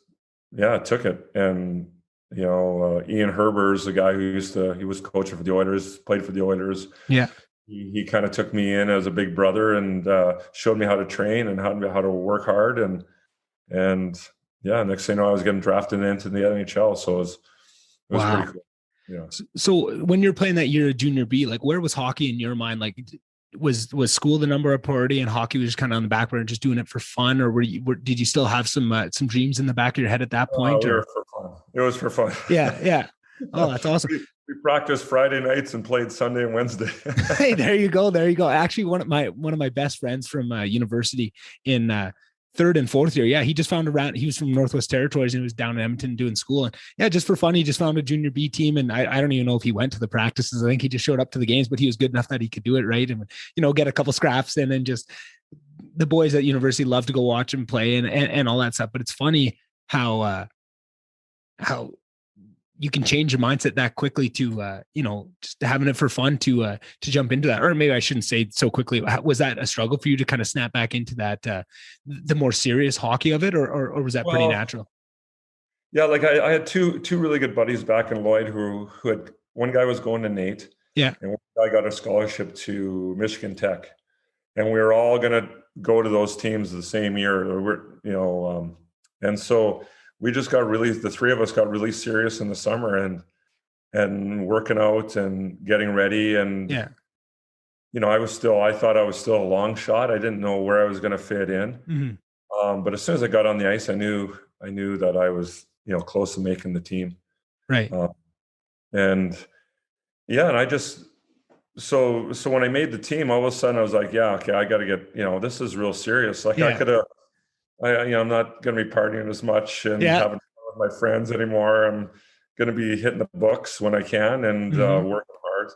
took it. And, Ian Herber's the guy he was coaching for the Oilers, played for the Oilers. Yeah. He kind of took me in as a big brother and showed me how to train and how to work hard. And next thing you know, I was getting drafted into the NHL. So it was pretty cool. Yeah. So when you're playing that year of junior B, like where was hockey in your mind? Like was school the number one priority and hockey was just kind of on the back burner, just doing it for fun? Or did you still have some dreams in the back of your head at that point? It was for fun. Yeah. Oh, that's awesome. We practiced Friday nights and played Sunday and Wednesday. Hey, there you go. Actually, one of my best friends from university in third and fourth year. Yeah, he just found he was from Northwest Territories and he was down in Edmonton doing school. And just for fun, he just found a junior B team. And I don't even know if he went to the practices. I think he just showed up to the games, but he was good enough that he could do it, right? And get a couple scraps and then just the boys at university love to go watch him play and all that stuff. But it's funny how you can change your mindset that quickly to, just having it for fun to jump into that. Or maybe I shouldn't say so quickly. Was that a struggle for you to kind of snap back into that, the more serious hockey of it, or was that pretty natural? Yeah. Like I had two really good buddies back in Lloyd who had, one guy was going to Nate. Yeah. And one guy got a scholarship to Michigan Tech. And we were all going to go to those teams the same year. And so we just the three of us got really serious in the summer and working out and getting ready. And, I thought I was still a long shot. I didn't know where I was going to fit in. But as soon as I got on the ice, I knew that I was, close to making the team. Right. And I just, so when I made the team, all of a sudden I was like, okay, I got to get, this is real serious. Like I could have, I'm not going to be partying as much and having fun with my friends anymore. I'm going to be hitting the books when I can and working hard.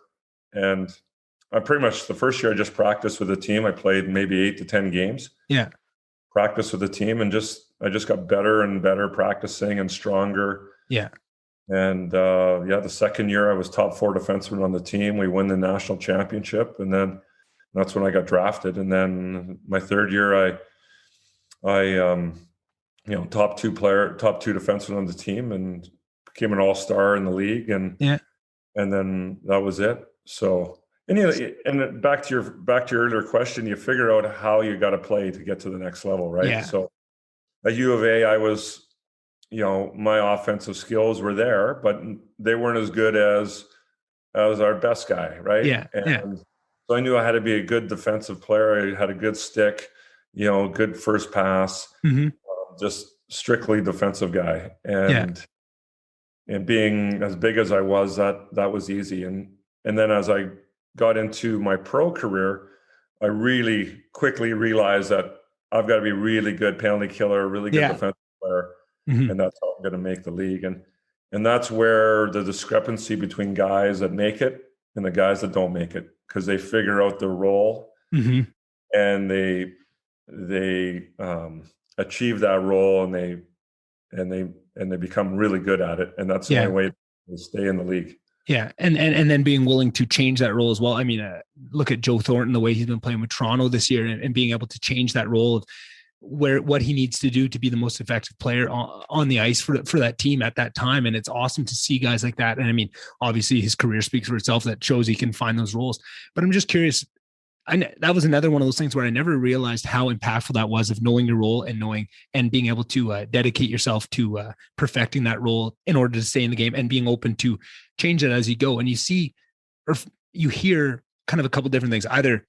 And I pretty much the first year I just practiced with the team. I played maybe 8 to 10 games. Yeah. Practiced with the team and I just got better and better practicing and stronger. Yeah. And the second year I was top 4 defenseman on the team. We won the national championship, and then that's when I got drafted. And then my third year I top 2 defenseman on the team and became an all-star in the league. And then that was it. So, and back to your earlier question, you figure out how you got to play to get to the next level. Right. Yeah. So at U of A, I was, my offensive skills were there, but they weren't as good as our best guy. Right. Yeah. So I knew I had to be a good defensive player. I had a good stick, good first pass, just strictly defensive guy. And being as big as I was, that was easy. And then as I got into my pro career, I really quickly realized that I've got to be really good penalty killer, really good defensive player, and that's how I'm going to make the league. And that's where the discrepancy between guys that make it and the guys that don't make it, because they figure out their role and they achieve that role, and they become really good at it, and that's the only way to stay in the league. Yeah, and then being willing to change that role as well. I mean, look at Joe Thornton, the way he's been playing with Toronto this year, and being able to change that role of what he needs to do to be the most effective player on the ice for that team at that time. And it's awesome to see guys like that. And I mean, obviously his career speaks for itself. That shows he can find those roles. But I'm just curious. That was another one of those things where I never realized how impactful that was, of knowing your role and being able to dedicate yourself to perfecting that role in order to stay in the game, and being open to change it as you go. And you see, or you hear kind of a couple different things. Either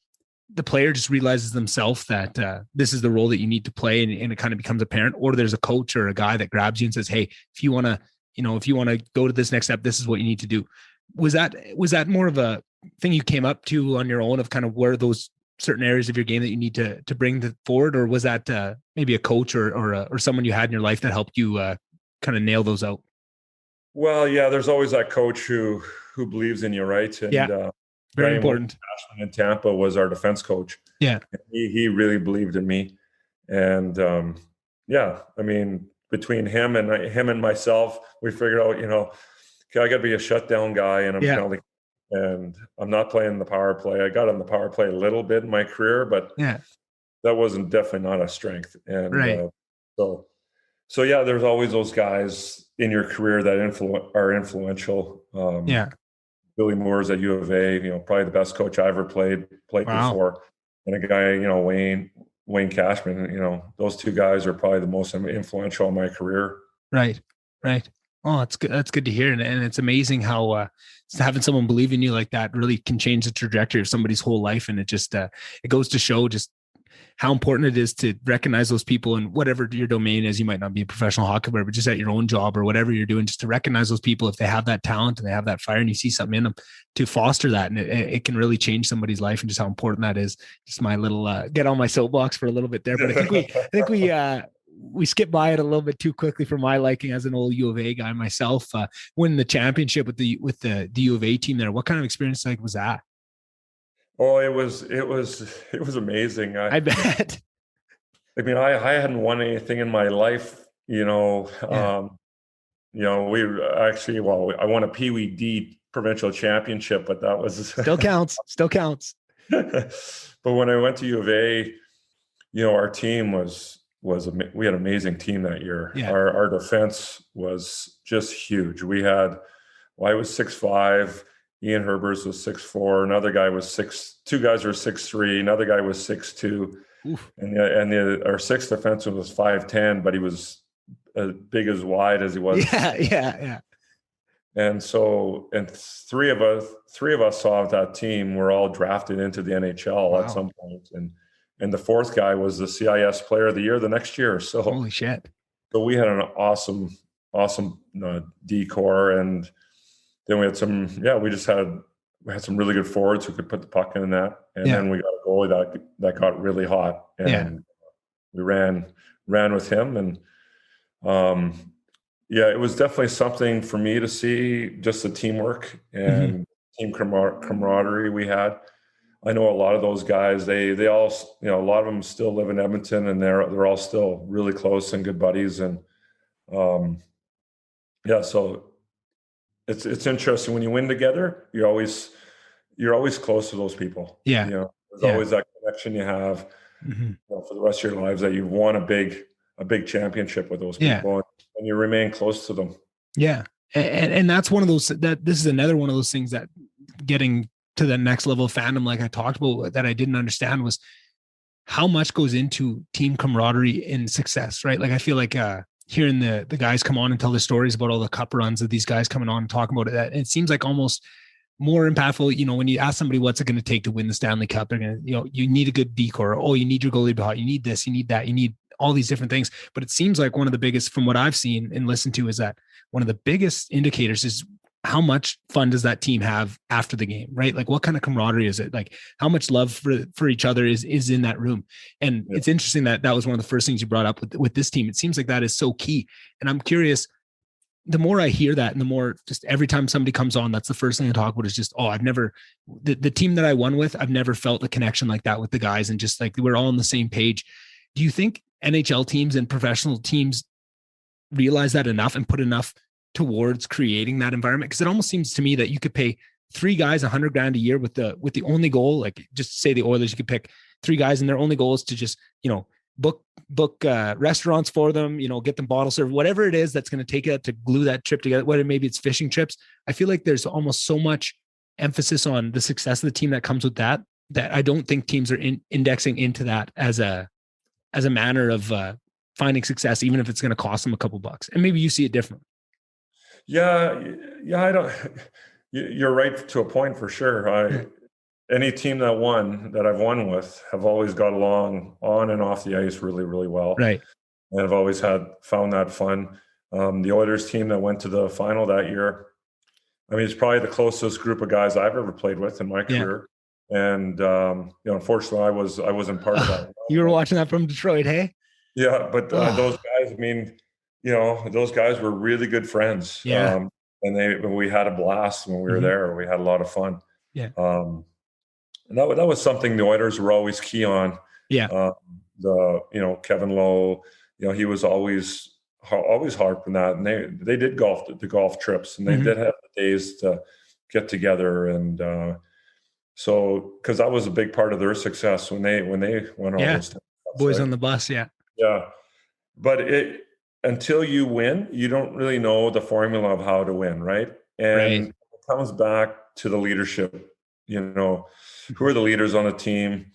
the player just realizes themselves that this is the role that you need to play, and it kind of becomes apparent, or there's a coach or a guy that grabs you and says, hey, if you want to go to this next step, this is what you need to do. Was that more of a thing you came up to on your own, of kind of where those certain areas of your game that you need to bring forward, or was that maybe a coach or someone you had in your life that helped you kind of nail those out? Well, yeah, there's always that coach who believes in you, right? And very important. In Tampa was our defense coach. Yeah, he really believed in me, and I mean, between him and myself, we figured out, okay, I got to be a shutdown guy, and I'm not playing the power play. I got on the power play a little bit in my career, but that wasn't definitely not a strength. And so yeah, there's always those guys in your career that are influential. Billy Moore's at UofA, probably the best coach I ever played before, and a guy, Wayne Cashman. Those two guys are probably the most influential in my career. Right. Oh, that's good. That's good to hear. And it's amazing how having someone believe in you like that really can change the trajectory of somebody's whole life. And it just, it goes to show just how important it is to recognize those people in whatever your domain is. You might not be a professional hockey player, but just at your own job or whatever you're doing, just to recognize those people if they have that talent and they have that fire, and you see something in them, to foster that. And it can really change somebody's life, and just how important that is. Just my little, get on my soapbox for a little bit there, but I think we skipped by it a little bit too quickly for my liking as an old UofA guy myself. Winning the championship with the UofA team there, what kind of experience was that? Oh, it was amazing. I bet. I mean, I hadn't won anything in my life, we actually, I won a Pee Wee D provincial championship, but that was still counts. But when I went to UofA, our team we had an amazing team that year. Yeah. Our defense was just huge. We had, I was 6'5", Ian Herbers was 6'4", another guy was two guys were 6'3", another guy was 6'2", and our sixth defenseman was 5'10", but he was as big as wide as he was. Yeah. And so, three of us off that team were all drafted into the NHL at some point, and the fourth guy was the CIS Player of the Year the next year. So holy shit! So we had an awesome D-core, and then we had some. Yeah, we had some really good forwards who could put the puck in the net, and then we got a goalie that got really hot, and we ran with him, and it was definitely something for me to see, just the teamwork and team camaraderie we had. I know a lot of those guys, they all, a lot of them still live in Edmonton, and they're all still really close and good buddies. And so it's interesting when you win together, you're always close to those people. Yeah. There's always that connection you have for the rest of your lives, that you've won a big championship with those people, and you remain close to them. Yeah. And that's one of those, this is another one of those things that getting to the next level of fandom, like I talked about, that I didn't understand, was how much goes into team camaraderie and success, right? Like, I feel like hearing the guys come on and tell the stories about all the cup runs of these guys coming on and talking about it, that it seems like almost more impactful. When you ask somebody what's it going to take to win the Stanley Cup, they're going to, you need a good decor. Oh, you need your goalie to be hot. You need this, you need that. You need all these different things. But it seems like one of the biggest, from what I've seen and listened to, is that one of the biggest indicators is how much fun does that team have after the game, right? Like what kind of camaraderie is it? Like how much love for each other is in that room. And it's interesting that was one of the first things you brought up with this team. It seems like that is so key. And I'm curious, the more I hear that and the more just every time somebody comes on, that's the first thing I talk about is just, I've never, the team that I won with, I've never felt a connection like that with the guys. And just like, we're all on the same page. Do you think NHL teams and professional teams realize that enough and put enough towards creating that environment? Because it almost seems to me that you could pay 3 guys $100,000 a year with the only goal, like just say the Oilers, you could pick 3 guys and their only goal is to just, book restaurants for them, get them bottle serve, whatever it is that's going to take it to glue that trip together, whether maybe it's fishing trips. I feel like there's almost so much emphasis on the success of the team that comes with that I don't think teams are indexing into that as a manner of finding success, even if it's going to cost them a couple bucks. And maybe you see it differently. Yeah, I don't. You're right to a point for sure. Any team that I've won with have always got along on and off the ice really, really well. Right. And I've always found that fun. The Oilers team that went to the final that year, I mean, it's probably the closest group of guys I've ever played with in my career. And unfortunately, I wasn't part of that. You were watching that from Detroit, hey? Yeah, but those guys, I mean, those guys were really good friends. Yeah. And we had a blast when we were there. We had a lot of fun. Yeah. And that was something the Oilers were always key on. Yeah. Kevin Lowe, he was always harping that, and they did the golf trips, and they did have the days to get together, and so because that was a big part of their success when they went all those times, boys right? on the bus, yeah, but until you win, you don't really know the formula of how to win, right? And it comes back to the leadership. Who are the leaders on the team?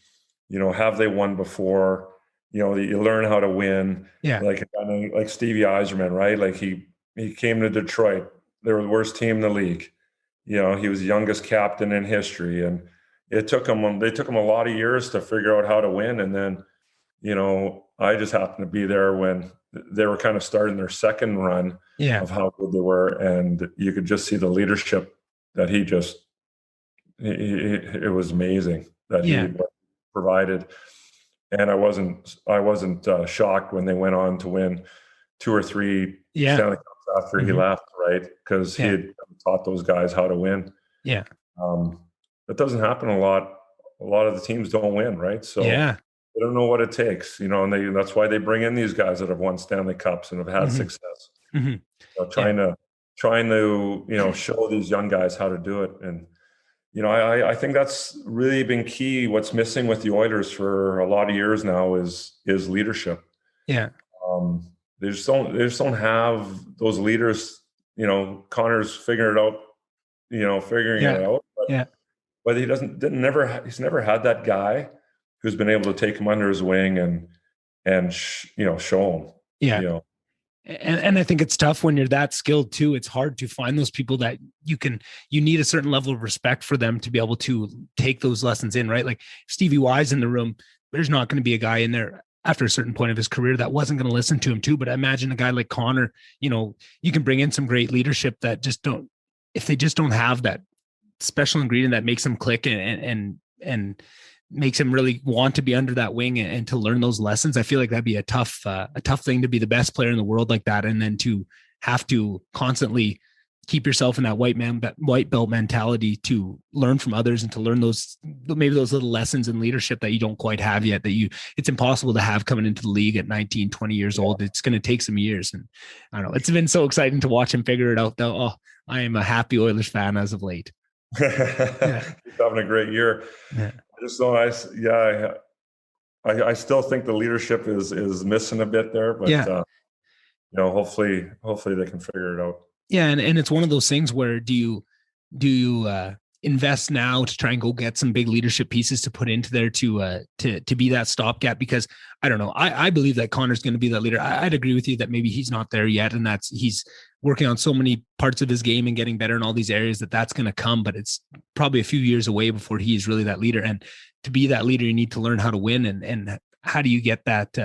Have they won before? You learn how to win. Yeah. Like Stevie Yzerman, right? Like he came to Detroit. They were the worst team in the league. He was the youngest captain in history. And they took him a lot of years to figure out how to win. And then, I just happened to be there when they were kind of starting their second run of how good they were. And you could just see the leadership that it was amazing that he provided. And I wasn't shocked when they went on to win 2 or 3 Stanley Cups after he left, right? Because he had taught those guys how to win. Yeah. That doesn't happen a lot. A lot of the teams don't win, right? So they don't know what it takes, and that's why they bring in these guys that have won Stanley Cups and have had success. Trying to show these young guys how to do it. And I think that's really been key. What's missing with the Oilers for a lot of years now is leadership. Yeah. They just don't have those leaders. Connor's figuring it out. But he's never had that guy who's been able to take him under his wing and show him. Yeah. And I think it's tough when you're that skilled too. It's hard to find those people that you need a certain level of respect for them to be able to take those lessons in, right? Like Stevie Y's in the room, there's not going to be a guy in there after a certain point of his career that wasn't going to listen to him too. But I imagine a guy like Connor, you can bring in some great leadership that if they just don't have that special ingredient that makes them click and makes him really want to be under that wing and to learn those lessons. I feel like that'd be a tough thing to be the best player in the world like that. And then to have to constantly keep yourself in that white belt mentality to learn from others and to learn those little lessons in leadership that you don't quite have yet, it's impossible to have coming into the league at 19, 20 years old. It's going to take some years. And I don't know, it's been so exciting to watch him figure it out though. Oh, I am a happy Oilers fan as of late. He's having a great year. Yeah. I still think the leadership is missing a bit there, but hopefully they can figure it out. Yeah, and it's one of those things where do you invest now to try and go get some big leadership pieces to put into there to be that stopgap? Because I don't know, I believe that Connor's going to be that leader. I'd agree with you that maybe he's not there yet, and he's working on so many parts of his game and getting better in all these areas that's going to come, but it's probably a few years away before he's really that leader. And to be that leader, you need to learn how to win. And how do you get that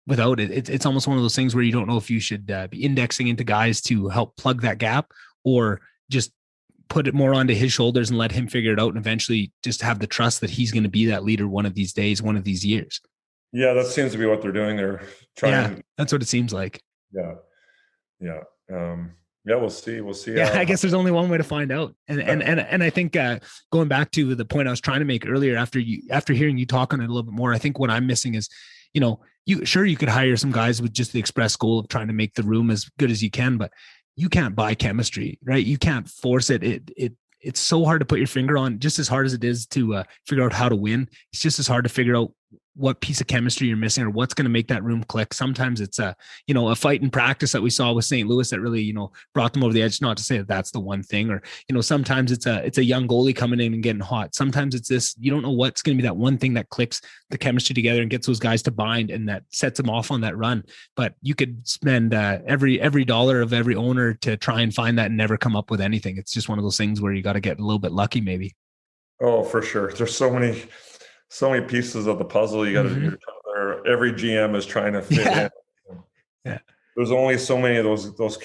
without it, it's almost one of those things where you don't know if you should be indexing into guys to help plug that gap, or just put it more onto his shoulders and let him figure it out, and eventually just have the trust that he's going to be that leader one of these days, one of these years. Yeah, that seems to be what they're doing. They're trying. Yeah, that's what it seems like. Yeah. Yeah. We'll see. We'll see. Yeah, I guess there's only one way to find out. And I think going back to the point I was trying to make earlier, after hearing you talk on it a little bit more, I think what I'm missing is, you could hire some guys with just the express goal of trying to make the room as good as you can, but you can't buy chemistry, right? You can't force it. It's so hard to put your finger on, just as hard as it is to figure out how to win. It's just as hard to figure out what piece of chemistry you're missing or what's going to make that room click. Sometimes it's a fight in practice that we saw with St. Louis that really, brought them over the edge. Not to say that that's the one thing, or, sometimes it's a young goalie coming in and getting hot. Sometimes it's this, you don't know what's going to be that one thing that clicks the chemistry together and gets those guys to bind, and that sets them off on that run. But you could spend every dollar of every owner to try and find that and never come up with anything. It's just one of those things where you got to get a little bit lucky, maybe. Oh, for sure. There's so many pieces of the puzzle. You got to, every GM is trying to fit in. Yeah. There's only so many of those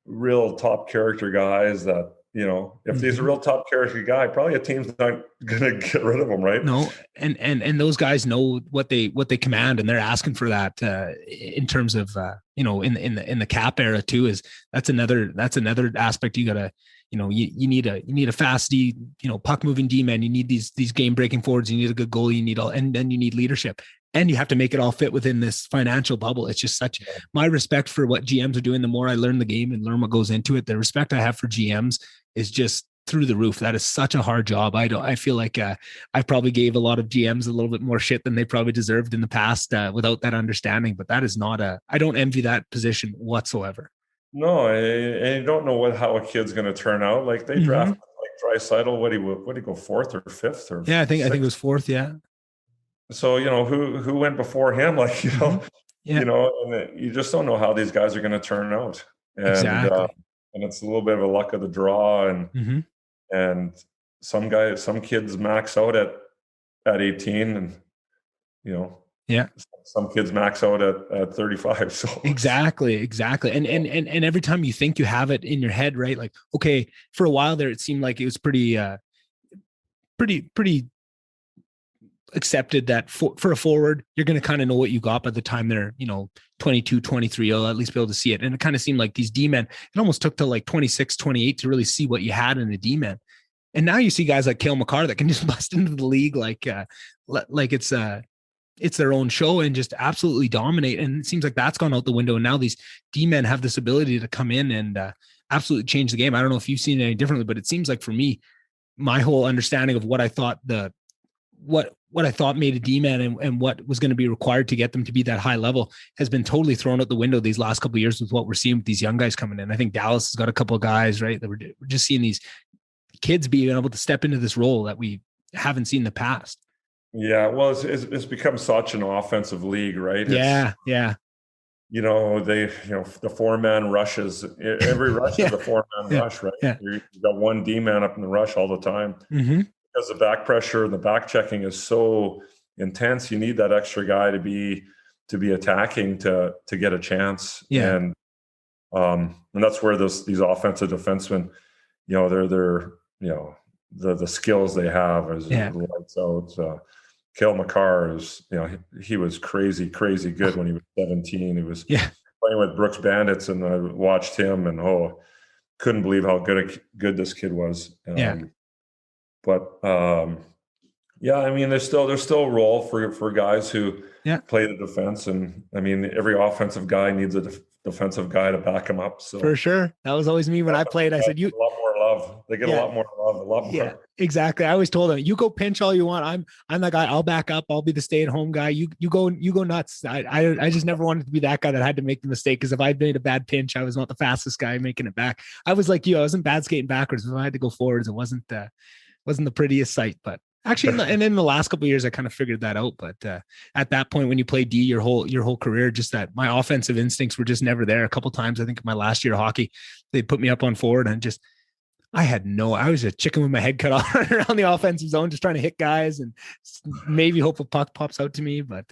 real top character guys that, if he's a real top character guy, probably a team's not going to get rid of him, right? No. And those guys know what they command, and they're asking for that in terms of, in the cap era too, that's another aspect. You got to, you need a fast D, puck moving D man. You need these game breaking forwards. You need a good goal. You need and then you need leadership, and you have to make it all fit within this financial bubble. It's just my respect for what GMs are doing. The more I learn the game and learn what goes into it, the respect I have for GMs is just through the roof. That is such a hard job. I feel like I probably gave a lot of GMs a little bit more shit than they probably deserved in the past without that understanding. But that is I don't envy that position whatsoever. No, and you don't know how a kid's going to turn out. Like they drafted like Draisaitl. What do you go, fourth or fifth or? Yeah, I think it was fourth. Yeah. So who went before him? Like and you just don't know how these guys are going to turn out. And, exactly. And it's a little bit of a luck of the draw, and some kids max out at 18, and some kids max out at 35. So exactly. And every time you think you have it in your head, right? Like, okay, for a while there, it seemed like it was pretty accepted that for a forward, you're going to kind of know what you got by the time they're, 22, 23, you'll at least be able to see it. And it kind of seemed like these D-men, it almost took till like 26, 28 to really see what you had in the D-men. And now you see guys like Cale Makar that can just bust into the league like it's their own show and just absolutely dominate. And it seems like that's gone out the window. And now these D-men have this ability to come in and absolutely change the game. I don't know if you've seen it any differently, but it seems like for me, my whole understanding of what I thought what I thought made a D-man and what was going to be required to get them to be that high level has been totally thrown out the window these last couple of years with what we're seeing with these young guys coming in. I think Dallas has got a couple of guys, right, that we're just seeing these kids being able to step into this role that we haven't seen in the past. Yeah, well, it's become such an offensive league, right? Yeah. The 4-man rushes. Every rush is a 4-man rush, right? Yeah. You've got one D-man up in the rush all the time. Because the back pressure and the back checking is so intense, you need that extra guy to be attacking to get a chance. Yeah. And that's where these offensive defensemen, they're the skills they have is lights out. Cale Makar is, he was crazy good when he was 17. He was playing with Brooks Bandits, and I watched him and couldn't believe how good this kid was. But I mean, there's still a role for guys who play the defense, and I mean, every offensive guy needs a defensive guy to back him up. So for sure, that was always me when I played. I said, "You a lot more love. They get a lot more love. A lot more." Yeah, exactly. I always told them, "You go pinch all you want. I'm the guy. I'll back up. I'll be the stay-at-home guy. You go nuts." I just never wanted to be that guy that had to make the mistake, because if I made a bad pinch, I was not the fastest guy making it back. I was like you. I wasn't bad skating backwards. If I had to go forwards, it wasn't the prettiest sight. But actually, and in the last couple of years, I kind of figured that out. But at that point, when you play D your whole career, just that my offensive instincts were just never there. A couple of times, I think in my last year of hockey, they put me up on forward, and I was a chicken with my head cut off around the offensive zone, just trying to hit guys and maybe hope a puck pops out to me. But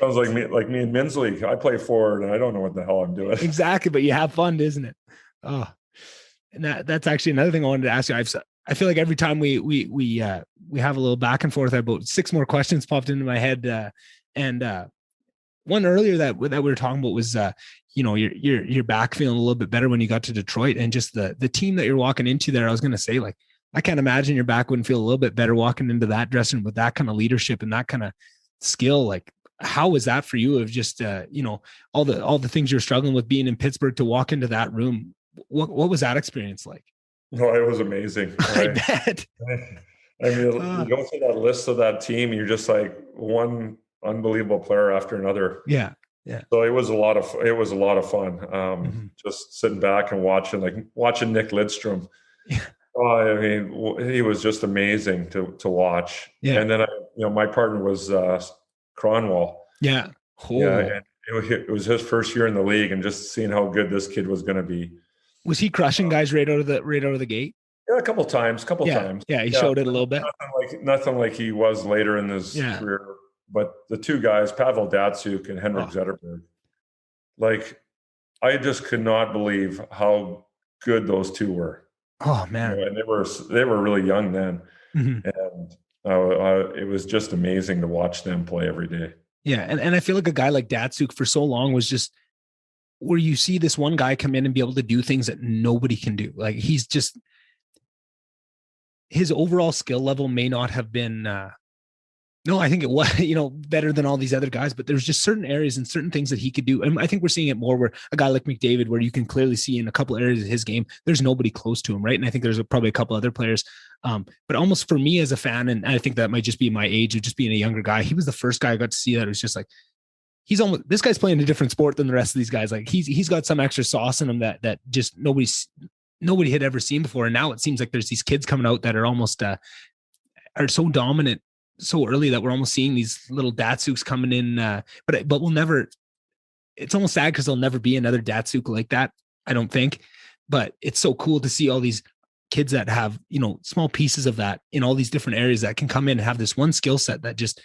sounds like me in men's league. I play forward and I don't know what the hell I'm doing. Exactly. But you have fun, isn't it? Oh, and that's actually another thing I wanted to ask you. I feel like every time we have a little back and forth, about 6 more questions popped into my head. And one earlier that we were talking about was, you're back feeling a little bit better when you got to Detroit, and just the team that you're walking into there. I was going to say, like, I can't imagine your back wouldn't feel a little bit better walking into that dressing room with that kind of leadership and that kind of skill. Like, how was that for you? Of just, all the things you're struggling with being in Pittsburgh, to walk into that room. What was that experience like? No, it was amazing. I bet. I mean, you go through that list of that team, you're just like one unbelievable player after another. Yeah. So it was a lot of fun. Just sitting back and watching Nick Lidstrom. Yeah. Oh, I mean, he was just amazing to watch. Yeah. And then my partner was Cronwall. Yeah. Cool. Yeah. And it was his first year in the league, and just seeing how good this kid was going to be. Was he crushing guys right out of the gate? Yeah, a couple times. Yeah, he showed it a little bit. Nothing like he was later in his career. But the two guys, Pavel Datsyuk and Henrik Zetterberg, like, I just could not believe how good those two were. Oh man! And they were really young then, and it was just amazing to watch them play every day. Yeah, and I feel like a guy like Datsyuk for so long was just where you see this one guy come in and be able to do things that nobody can do. Like, he's just, his overall skill level may not have been. No, I think it was, better than all these other guys, but there's just certain areas and certain things that he could do. And I think we're seeing it more where a guy like McDavid, where you can clearly see in a couple areas of his game, there's nobody close to him. Right. And I think there's probably a couple other players. But almost for me as a fan, and I think that might just be my age of just being a younger guy, he was the first guy I got to see that was just like, this guy's playing a different sport than the rest of these guys. Like, he's got some extra sauce in him that just nobody had ever seen before. And now it seems like there's these kids coming out that are almost, are so dominant so early that we're almost seeing these little Datsyuks coming in. But we'll never, it's almost sad because there'll never be another Datsyuk like that, I don't think. But it's so cool to see all these kids that have, small pieces of that in all these different areas that can come in and have this one skill set that just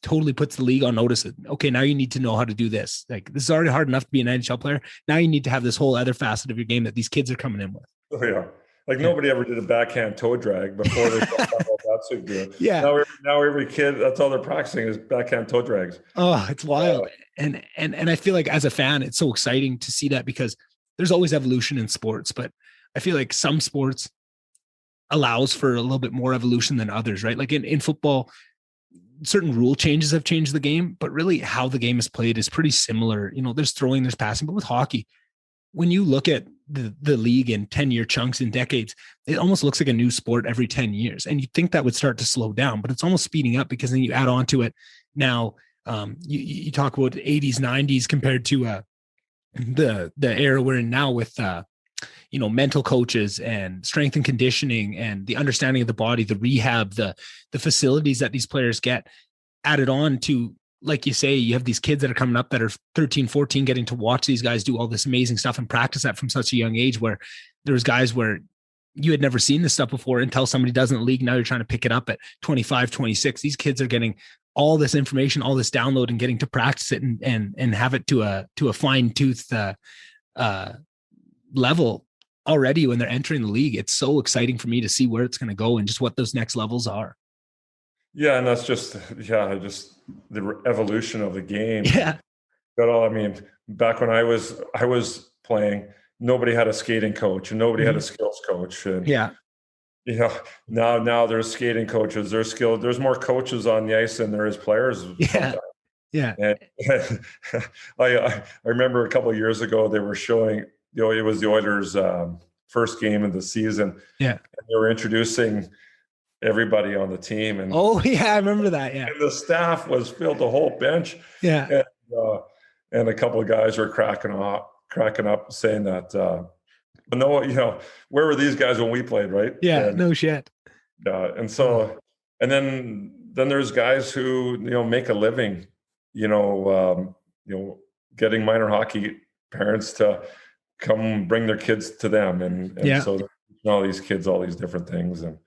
totally puts the league on notice. Okay, now you need to know how to do this. Like, this is already hard enough to be an NHL player. Now you need to have this whole other facet of your game that these kids are coming in with. Oh yeah. Like, nobody ever did a backhand toe drag before they saw Datsyuk do it. Yeah. Now every kid, that's all they're practicing is backhand toe drags. Oh, it's wild. And I feel like as a fan, it's so exciting to see that, because there's always evolution in sports, but I feel like some sports allows for a little bit more evolution than others, right? Like in football, certain rule changes have changed the game, but really how the game is played is pretty similar. There's throwing, there's passing, but with hockey, when you look at the league in 10-year chunks and decades, it almost looks like a new sport every 10 years. And you'd think that would start to slow down, but it's almost speeding up, because then you add on to it. Now, you talk about the 80s, 90s compared to the era we're in now with, mental coaches and strength and conditioning and the understanding of the body, the rehab, the facilities that these players get added on to. Like you say, you have these kids that are coming up that are 13, 14, getting to watch these guys do all this amazing stuff and practice that from such a young age, where there's guys where you had never seen this stuff before until somebody does in the league. Now you're trying to pick it up at 25, 26. These kids are getting all this information, all this download, and getting to practice it and have it to a fine tooth level already when they're entering the league. It's so exciting for me to see where it's going to go and just what those next levels are. Yeah, and that's just the evolution of the game. Yeah. But I mean, back when I was playing, nobody had a skating coach and nobody had a skills coach. And now there's skating coaches, there's more coaches on the ice than there is players. Yeah. Yeah. And I remember a couple of years ago they were showing, it was the Oilers' first game of the season. Yeah. And they were introducing everybody on the team, and I remember that. Yeah, and the staff was filled, the whole bench. Yeah, and a couple of guys were cracking up, saying that, where were these guys when we played, right? Yeah, no shit. And so, and then there's guys who make a living, getting minor hockey parents to come bring their kids to them, and so all these kids, all these different things. And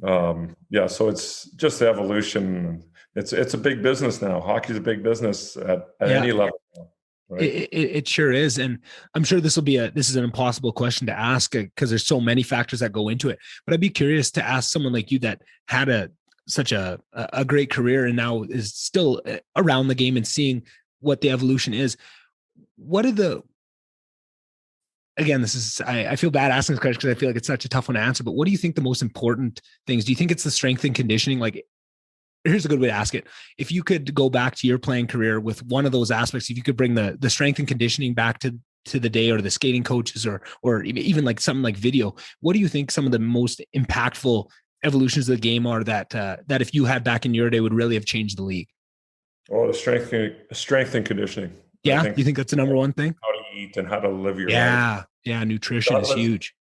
so it's just the evolution. It's a big business now. Hockey's a big business at any level. Right? It sure is. And I'm sure this is an impossible question to ask because there's so many factors that go into it. But I'd be curious to ask someone like you that had such a great career and now is still around the game and seeing what the evolution is. What are I feel bad asking this question because I feel like it's such a tough one to answer, but what do you think the most important things? Do you think it's the strength and conditioning? Like, here's a good way to ask it. If you could go back to your playing career with one of those aspects, if you could bring the strength and conditioning back to the day, or the skating coaches, or even like something like video, what do you think some of the most impactful evolutions of the game are that if you had back in your day would really have changed the league? Oh, the strength and conditioning. Yeah. You think that's the number one thing? How to eat and how to live your life. Yeah. Nutrition is huge.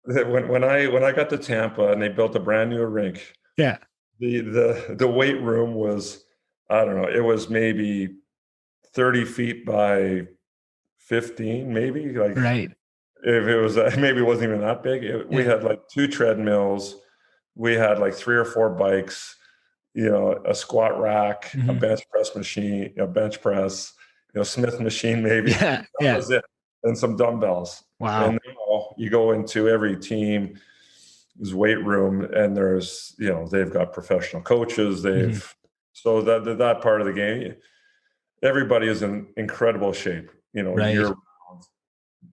When I got to Tampa and they built a brand new rink. Yeah. The weight room was, I don't know, it was maybe 30 feet by 15, maybe. Like, right. If it was, maybe it wasn't even that big. We had like 2 treadmills. We had like 3 or 4 bikes, a squat rack, a bench press machine, a bench press, Smith machine, maybe. That was it. And some dumbbells. Wow. And now you go into every team, there's weight room, and there's, they've got professional coaches. So that part of the game, everybody is in incredible shape, right. year round.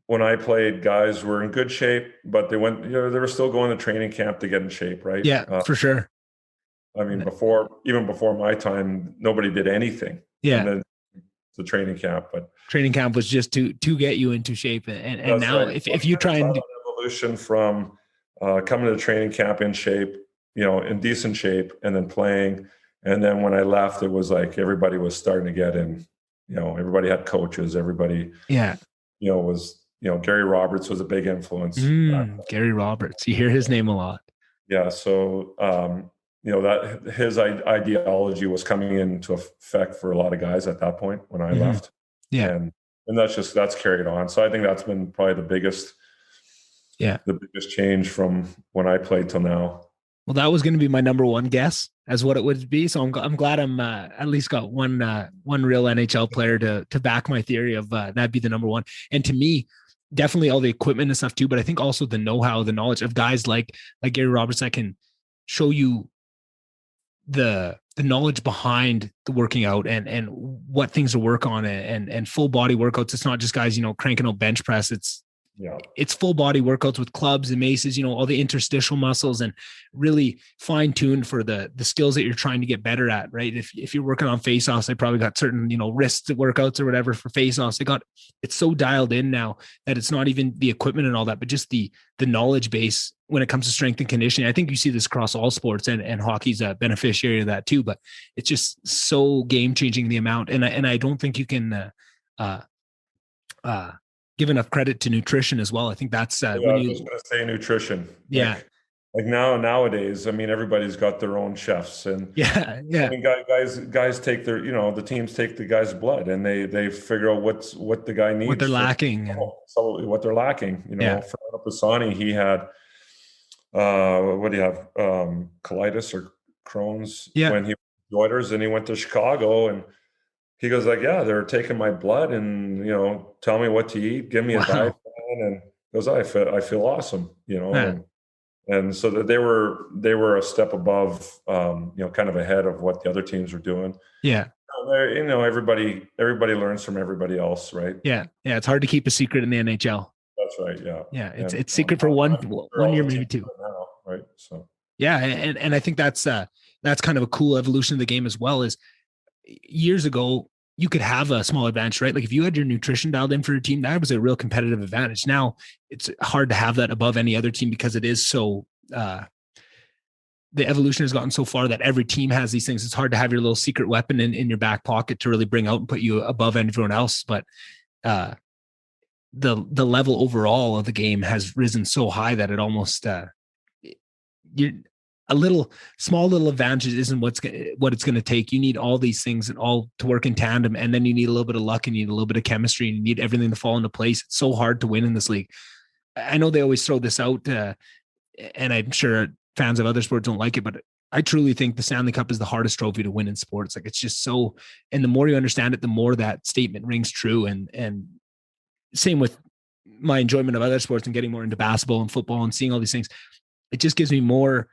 When I played, guys were in good shape, but they were still going to training camp to get in shape. Right. Yeah, for sure. I mean, even before my time, nobody did anything. Yeah. And then the training camp, but training camp was just to get you into shape. And now right. if you try and evolution from coming to the training camp in shape, in decent shape, and then playing. And then when I left, it was like everybody was starting to get in, everybody had coaches, everybody, was, Gary Roberts was a big influence. Gary Roberts, you hear his name a lot. Yeah. So, that his ideology was coming into effect for a lot of guys at that point when I left. Yeah. And that's carried on. So I think that's been probably the biggest change from when I played till now. Well, that was going to be my number one guess as what it would be. So I'm glad I'm at least got one real NHL player to back my theory of that'd be the number one. And to me, definitely all the equipment and stuff too, but I think also the know-how, the knowledge of guys like Gary Roberts that can show you the knowledge behind the working out and what things to work on and full body workouts. It's not just guys, cranking out bench press. It's full body workouts with clubs and maces, all the interstitial muscles, and really fine tuned for the skills that you're trying to get better at, right? If you're working on face-offs, they probably got certain, wrist workouts or whatever for face-offs. It's so dialed in now that it's not even the equipment and all that, but just the knowledge base when it comes to strength and conditioning. I think you see this across all sports, and hockey's a beneficiary of that too, but it's just so game changing, the amount. And I don't think you can, give enough credit to nutrition as well. I think that's when I was going to say nutrition. Yeah. Like nowadays, I mean, everybody's got their own chefs, and I mean, guys take their, the teams take the guy's blood, and they figure out what the guy needs, what they're lacking, what they're lacking. Fernando Pisani, he had, what do you have, colitis or Crohn's when he was Oilers, and he went to Chicago, and he goes like, they're taking my blood and, tell me what to eat, give me a diet plan, and goes, I feel awesome, and so that they were a step above, kind of ahead of what the other teams were doing. Yeah. Everybody learns from everybody else, right? Yeah. Yeah. It's hard to keep a secret in the NHL. That's right. Yeah. Yeah. It's secret for one year, maybe 2. Now, right. So. Yeah. And I think that's kind of a cool evolution of the game as well. Is years ago, you could have a small advantage, right? Like if you had your nutrition dialed in for your team, that was a real competitive advantage. Now it's hard to have that above any other team because it is so, the evolution has gotten so far that every team has these things. It's hard to have your little secret weapon in your back pocket to really bring out and put you above everyone else. But, the level overall of the game has risen so high that it almost, small little advantage isn't what it's going to take. You need all these things and all to work in tandem. And then you need a little bit of luck, and you need a little bit of chemistry, and you need everything to fall into place. It's so hard to win in this league. I know they always throw this out, and I'm sure fans of other sports don't like it, but I truly think the Stanley Cup is the hardest trophy to win in sports. Like, it's just so, and the more you understand it, the more that statement rings true. And same with my enjoyment of other sports and getting more into basketball and football and seeing all these things. It just gives me more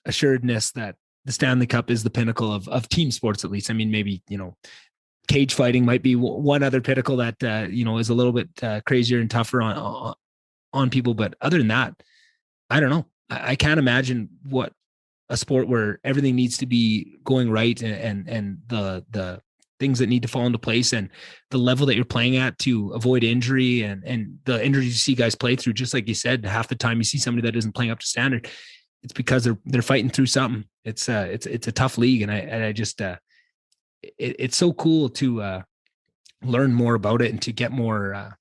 assuredness that the Stanley Cup is the pinnacle of team sports, at least. I mean, maybe, cage fighting might be one other pinnacle that, is a little bit crazier and tougher on people. But other than that, I don't know. I can't imagine what a sport where everything needs to be going right and the things that need to fall into place and the level that you're playing at to avoid injury and the injuries you see guys play through. Just like you said, half the time you see somebody that isn't playing up to standard, it's because they're fighting through something. It's a tough league. And I just, it's so cool to learn more about it and to get more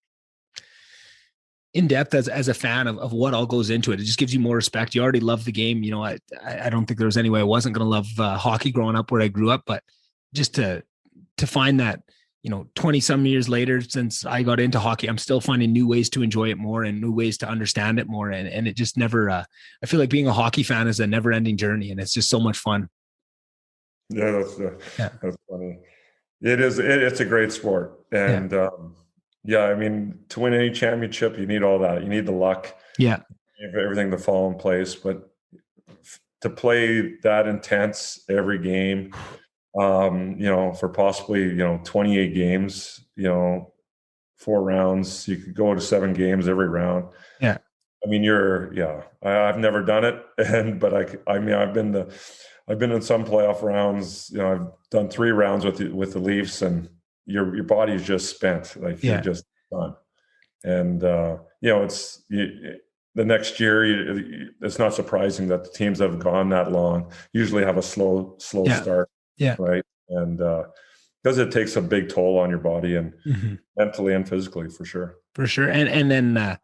in depth as a fan of what all goes into it. It just gives you more respect. You already love the game. I don't think there was any way I wasn't going to love hockey growing up where I grew up, but just to find that, 20 some years later since I got into hockey, I'm still finding new ways to enjoy it more and new ways to understand it more. And it just never, I feel like being a hockey fan is a never ending journey and it's just so much fun. Yeah, that's funny. It is. It's a great sport. And, I mean, to win any championship, you need all that. You need the luck. Yeah. You have everything to fall in place. But to play that intense every game, for possibly, 28 games, 4 rounds, you could go to 7 games every round. Yeah. I mean, I've never done it. But I've been in some playoff rounds, I've done 3 rounds with the Leafs and your body's just spent, like you're just done. And, it's the next year, it's not surprising that the teams that have gone that long usually have a slow start. Yeah. Right. And, because it takes a big toll on your body and mentally and physically for sure. For sure. And then,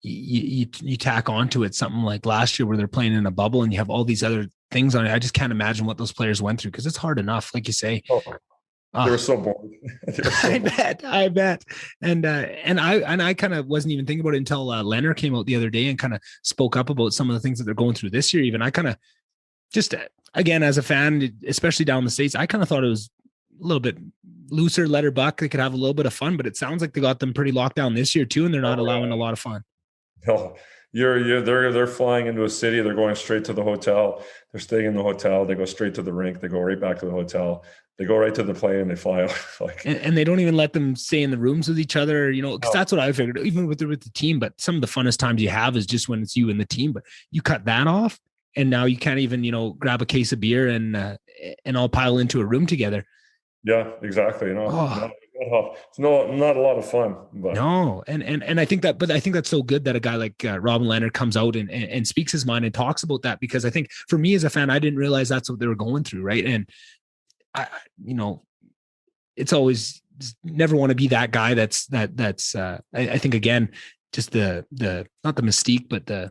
you tack onto it something like last year where they're playing in a bubble and you have all these other things on it. I just can't imagine what those players went through because it's hard enough, like you say. They were so bored. I bet. And I kind of wasn't even thinking about it until Leonard came out the other day and kind of spoke up about some of the things that they're going through this year. Even I kind of just, again, as a fan, especially down in the States, I kind of thought it was a little bit looser, let her buck. They could have a little bit of fun, but it sounds like they got them pretty locked down this year too. And they're not allowing a lot of fun. No, they're flying into a city. They're going straight to the hotel. They're staying in the hotel. They go straight to the rink. They go right back to the hotel. They go right to the plane and they fly out. And they don't even let them stay in the rooms with each other, because that's what I figured, even with the team. But some of the funnest times you have is just when it's you and the team. But you cut that off, and now you can't even, grab a case of beer and all pile into a room together. Yeah, exactly. It's not a lot of fun. But. No, and I think that's so good that a guy like Robin Leonard comes out and speaks his mind and talks about that, because I think for me as a fan, I didn't realize that's what they were going through, right? And it's always never want to be that guy that's I think, again, just the not the mystique, but the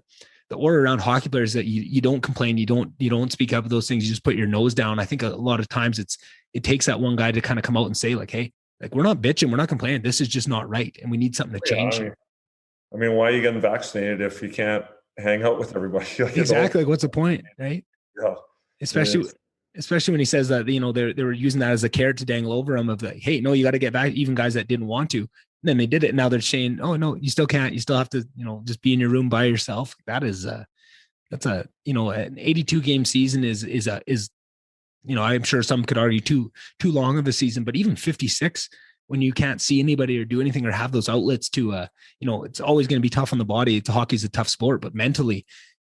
aura around hockey players that you don't complain, you don't speak up of those things, you just put your nose down. I think a lot of times it takes that one guy to kind of come out and say, like, hey, like, we're not bitching, we're not complaining, this is just not right, and we need something to change. I mean, why are you getting vaccinated if you can't hang out with everybody? Exactly. Like, what's the point, right? Yeah. Especially when he says that, they were using that as a carrot to dangle over him of like, hey, no, you got to get back. Even guys that didn't want to, and then they did it. And now they're saying, oh no, you still can't. You still have to, just be in your room by yourself. That is, that's an 82 game season is I'm sure some could argue too long of a season, but even 56, when you can't see anybody or do anything or have those outlets to, it's always going to be tough on the body. Hockey's a tough sport, but mentally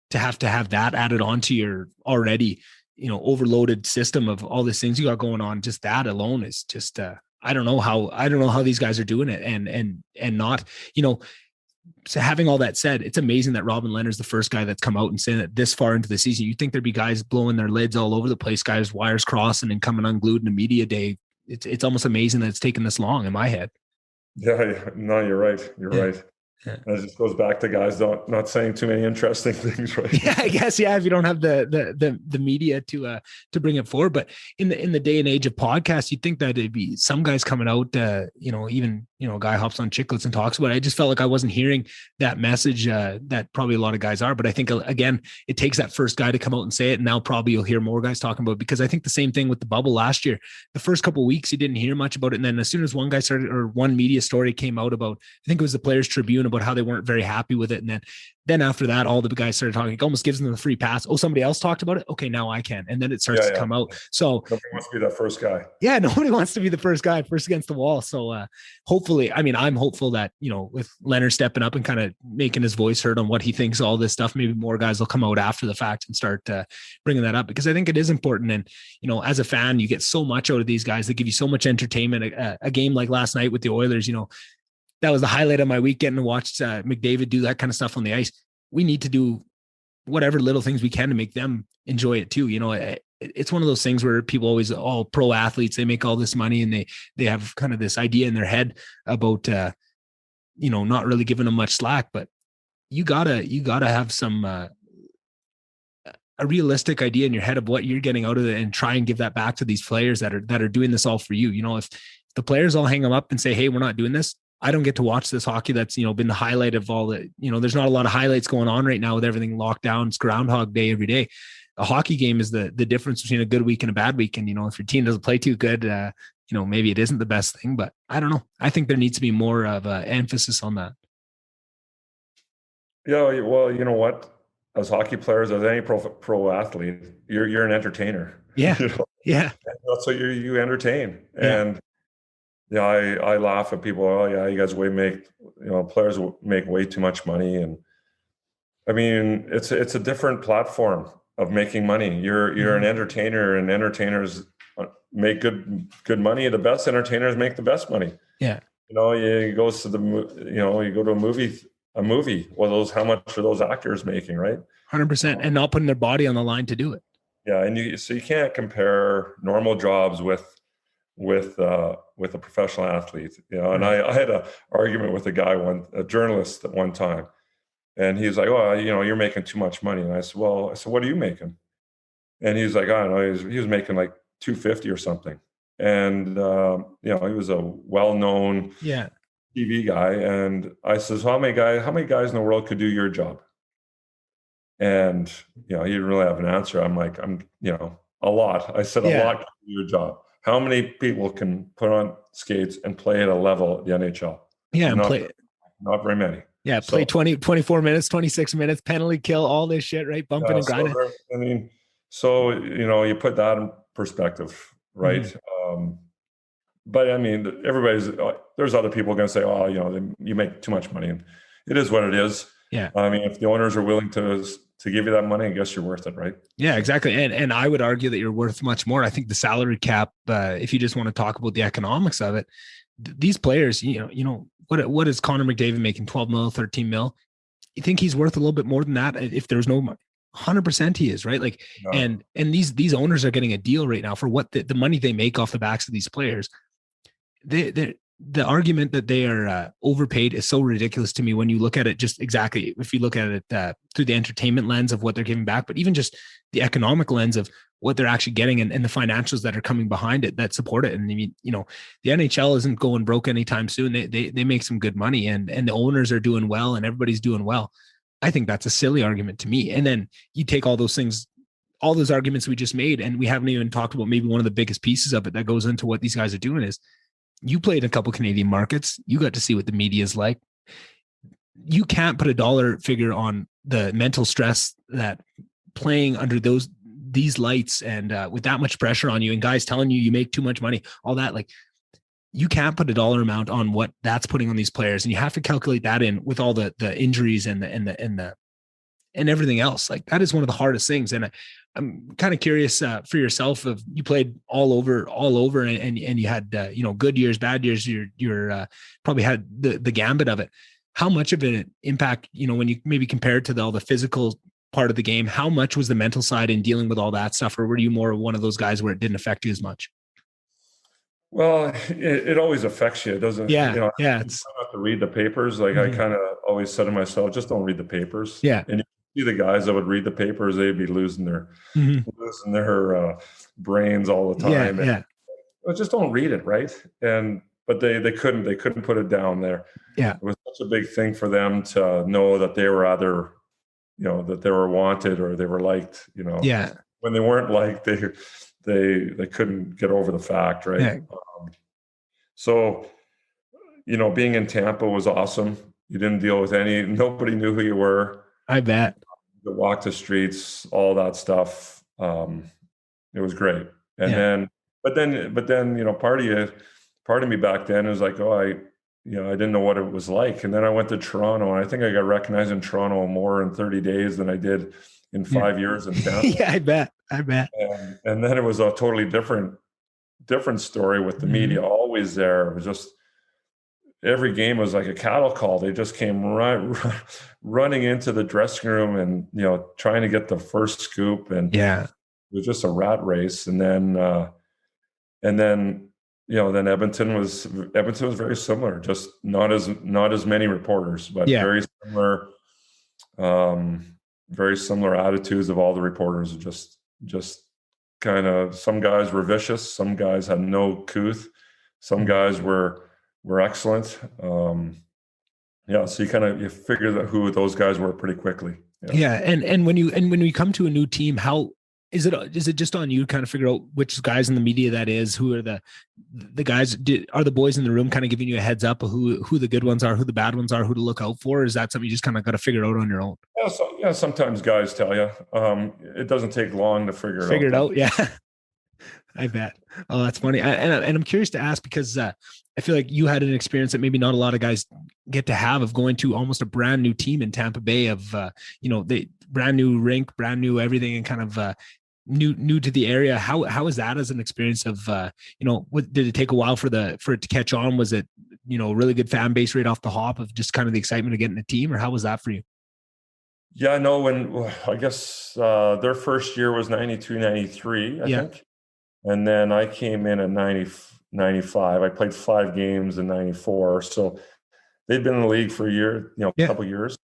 to have that added onto your already, overloaded system of all these things you got going on, just that alone is just, I don't know how these guys are doing it and not, so having all that said, it's amazing that Robin Leonard's the first guy that's come out and saying that this far into the season. You'd think there'd be guys blowing their lids all over the place, guys wires crossing and coming unglued in a media day. It's almost amazing that it's taken this long in my head. Yeah, no, you're right. You're right. It just goes back to guys not saying too many interesting things, right? Yeah, I guess. Yeah, if you don't have the media to bring it forward, but in the day and age of podcasts, you'd think that it'd be some guys coming out. Even a guy hops on Chiclets and talks about it. I just felt like I wasn't hearing that message that probably a lot of guys are. But I think again, it takes that first guy to come out and say it. And now probably you'll hear more guys talking about it, because I think the same thing with the bubble last year. The first couple of weeks, you didn't hear much about it, and then as soon as one guy started, or one media story came out about, I think it was the Players Tribune, about how they weren't very happy with it, and then after that, all the guys started talking. It almost gives them the free pass. Oh, somebody else talked about it. Okay, now I can. And then it starts to come out. So nobody wants to be that first guy. Yeah, nobody wants to be the first guy, first against the wall. So hopefully, I'm hopeful that, with Leonard stepping up and kind of making his voice heard on what he thinks, all this stuff, maybe more guys will come out after the fact and start bringing that up, because I think it is important. And, as a fan, you get so much out of these guys. They give you so much entertainment. A game like last night with the Oilers, that was the highlight of my week, getting to watch McDavid do that kind of stuff on the ice. We need to do whatever little things we can to make them enjoy it too. It's one of those things where people always, pro athletes, they make all this money, and they have kind of this idea in their head about, not really giving them much slack, but you gotta have some, a realistic idea in your head of what you're getting out of it, and try and give that back to these players that are doing this all for you. If the players all hang them up and say, hey, we're not doing this, I don't get to watch this hockey that's, been the highlight of all the, there's not a lot of highlights going on right now with everything locked down. It's Groundhog Day every day. A hockey game is the difference between a good week and a bad week. And, if your team doesn't play too good, maybe it isn't the best thing, but I don't know. I think there needs to be more of an emphasis on that. Yeah. Well, you know what? As hockey players, as any pro athlete, you're an entertainer. Yeah. Yeah. And that's what you entertain. Yeah. And yeah, I laugh at people. Oh yeah, you guys players make way too much money, and I mean it's a different platform of making money. You're an entertainer, and entertainers make good money. The best entertainers make the best money. Yeah, you go to a movie. Well, how much are those actors making, right? 100%, and not putting their body on the line to do it. Yeah, and you can't compare normal jobs with a professional athlete, and I had an argument with a journalist at one time, and he's like, oh, you're making too much money. And I said, what are you making? And he's like, I don't know, he was making like $250 or something. And, he was a well-known TV guy. And I says, how many guys in the world could do your job? And, he didn't really have an answer. I'm like, a lot. I said, a lot can do your job. How many people can put on skates and play at a level at the NHL? Yeah, not very many. Yeah, play 24 minutes, 26 minutes, penalty kill, all this shit, right? Bumping and grinding. You put that in perspective, right? Mm-hmm. But I mean, there's other people going to say, oh, you make too much money. And it is what it is. Yeah. I mean, if the owners are willing to give you that money, I guess you're worth it, right? Yeah, exactly. And I would argue that you're worth much more. I think the salary cap, if you just want to talk about the economics of it, these players, what is Connor McDavid making? 12 mil, 13 mil. You think he's worth a little bit more than that? If there's no money, 100% he is, right? Like, no. and these owners are getting a deal right now for what the money they make off the backs of these players. The argument that they are overpaid is so ridiculous to me when you look at it just exactly, if you look at it through the entertainment lens of what they're giving back, but even just the economic lens of what they're actually getting and the financials that are coming behind it that support it. And I mean, the NHL isn't going broke anytime soon. They make some good money, and the owners are doing well, and everybody's doing well. I think that's a silly argument to me. And then you take all those things, all those arguments we just made, and we haven't even talked about maybe one of the biggest pieces of it that goes into what these guys are doing is, you played a couple Canadian markets. You got to see what the media is like. You can't put a dollar figure on the mental stress that playing under these lights and with that much pressure on you, and guys telling you make too much money, all that. Like, you can't put a dollar amount on what that's putting on these players, and you have to calculate that in with all the injuries and everything else. Like, that is one of the hardest things. And I'm kind of curious for yourself, of you played all over and you had, good years, bad years, you're probably had the gambit of it. How much of an impact, when you maybe compare it to all the physical part of the game, how much was the mental side in dealing with all that stuff? Or were you more one of those guys where it didn't affect you as much? Well, it always affects you. It doesn't, yeah. I'm have to read the papers. Like I kind of always said to myself, just don't read the papers. Yeah. And you see the guys that would read the papers, they'd be losing their brains all the time. Yeah. Well, just don't read it, right? But they couldn't put it down there. Yeah. It was such a big thing for them to know that they were either, that they were wanted or they were liked. Yeah. When they weren't liked, they couldn't get over the fact, right? Yeah. So, being in Tampa was awesome. You didn't deal with nobody knew who you were. I bet. You walk the streets, all that stuff. It was great. And then, but then, part of me back then was like, I didn't know what it was like. And then I went to Toronto, and I think I got recognized in Toronto more in 30 days than I did in 5 years in Tampa. Yeah, I bet. And then it was a totally different story with the media always there. It was just, every game was like a cattle call. They just came running into the dressing room and, trying to get the first scoop. And it was just a rat race. And then then Edmonton was very similar, just not as many reporters, but very similar attitudes of all the reporters. Just kind of, some guys were vicious, some guys had no couth, some guys were excellent. So you figure out who those guys were pretty quickly. And when you come to a new team, how is it just on you to kind of figure out which guys in the media that is, who are the guys, are the boys in the room kind of giving you a heads up of who the good ones are, who the bad ones are, who to look out for? Or is that something you just kind of got to figure out on your own? Sometimes guys tell you. It doesn't take long to figure it out. Yeah. I bet. Oh, that's funny. And I'm curious to ask because I feel like you had an experience that maybe not a lot of guys get to have, of going to almost a brand new team in Tampa Bay, of the brand new rink, brand new everything, and kind of new to the area. How is that as an experience of did it take a while for it to catch on? Was it really good fan base right off the hop of just kind of the excitement of getting a team, or how was that for you? Yeah, no, when I guess their first year was 92, 93, I think. And then I came in at 95. I played 5 games in 94. So they'd been in the league for a year, a couple of years.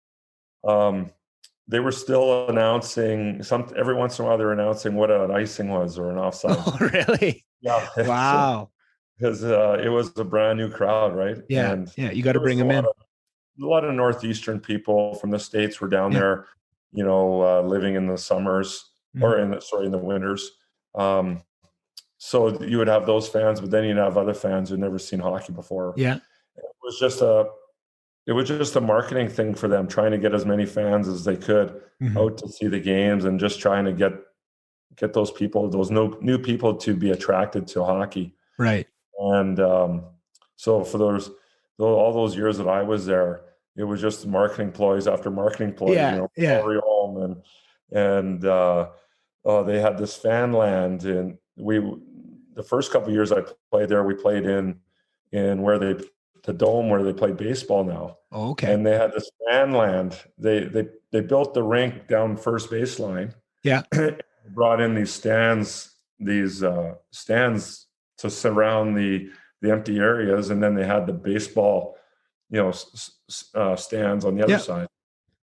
They were still announcing every once in a while. They were announcing what an icing was or an offside. Oh, really? Yeah. Wow. Because it was a brand new crowd, right? Yeah. And you got to bring them in. A lot of Northeastern people from the States were down there, living in the summers or in the winters. So you would have those fans, but then you'd have other fans who'd never seen hockey before. Yeah. It was just a marketing thing for them, trying to get as many fans as they could out to see the games, and just trying to get those people, those new people, to be attracted to hockey. Right. And so for all those years that I was there, it was just marketing ploys after marketing ploys. And they had this fan land, and the first couple of years I played there, we played in where the dome where they play baseball now. Oh, okay. And they had this fan land. They built the rink down first baseline. Yeah. Brought in these stands to surround the empty areas, and then they had the baseball, stands on the other side.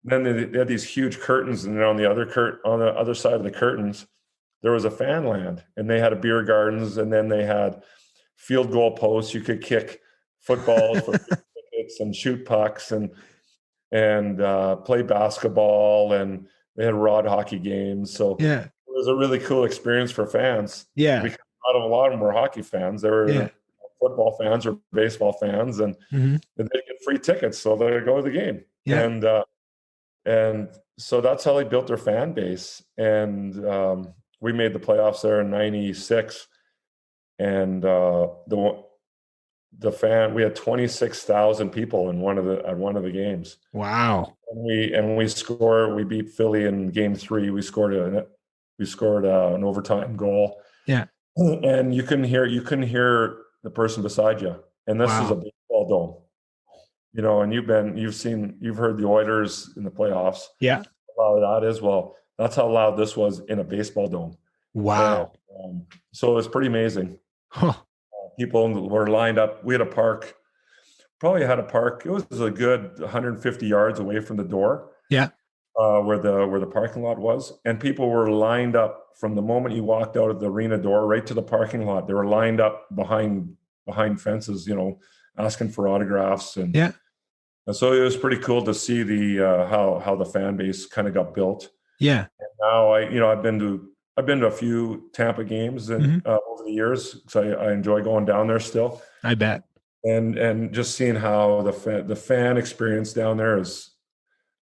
And then they had these huge curtains, and then on the other side of the curtains, there was a fan land, and they had a beer gardens, and then they had field goal posts. You could kick footballs for tickets and shoot pucks and play basketball, and they had rod hockey games. So it was a really cool experience for fans. Yeah, because a lot of them were hockey fans. They were football fans or baseball fans, and they get free tickets, so they go to the game. Yeah. And so that's how they built their fan base. And we made the playoffs there in 96, and we had 26,000 people at one of the games. Wow. And we beat Philly in game 3. We scored an overtime goal. Yeah. And you couldn't hear the person beside you. And this is a baseball dome. And you've heard the Oilers in the playoffs. Yeah. How loud that is. Well, that's how loud this was in a baseball dome. Wow. So it's pretty amazing. Huh. People were lined up. We had a park probably had a park. It was a good 150 yards away from the door. Yeah. Where the parking lot was, and people were lined up from the moment you walked out of the arena door right to the parking lot. They were lined up behind fences, asking for autographs, and so it was pretty cool to see the how the fan base kind of got built. Yeah. And now I've been to a few Tampa games and over the years, so I enjoy going down there still. I bet. And just seeing how the fan experience down there is.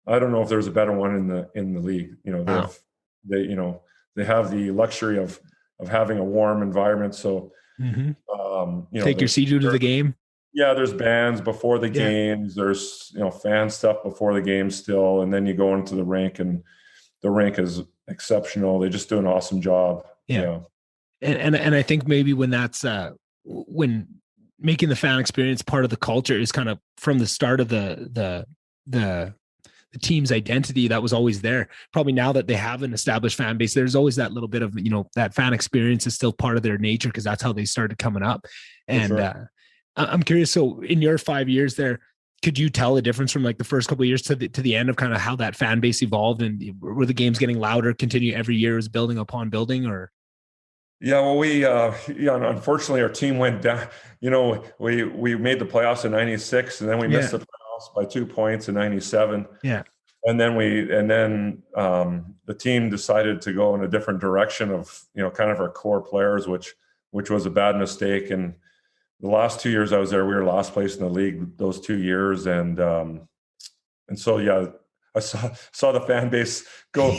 I don't know if there's a better one in the league. Wow. They have the luxury of having a warm environment. So, take your seat to the game. Yeah, there's bands before the games. There's fan stuff before the game still, and then you go into the rink, and the rink is exceptional. They just do an awesome job. Yeah, and I think maybe when that's when making the fan experience part of the culture is kind of from the start of the team's identity, that was always there. Probably now that they have an established fan base, there's always that little bit of, that fan experience is still part of their nature because that's how they started coming up. And sure. I'm curious. So in your 5 years there, could you tell a difference from like the first couple of years to the end of kind of how that fan base evolved, and were the games getting louder, continue every year as building upon building, or? Yeah, well, we unfortunately our team went down. We made the playoffs in '96, and then we missed the playoffs by 2 points in '97. Yeah, and then the team decided to go in a different direction of kind of our core players, which was a bad mistake. And the last 2 years I was there, we were last place in the league those 2 years, and so I saw the fan base go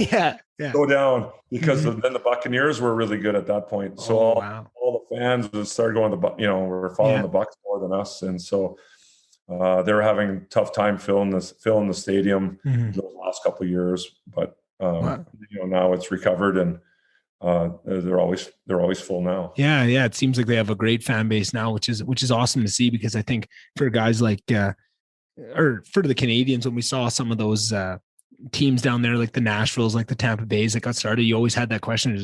down because then the Buccaneers were really good at that point. So all the fans started going were following the Bucs more than us, and so they were having a tough time filling the stadium those last couple of years. But now it's recovered, and they're always full now. Yeah, it seems like they have a great fan base now, which is awesome to see, because I think for guys like or for the Canadians, when we saw some of those teams down there, like the Nashvilles, like the Tampa Bays that got started, you always had that question: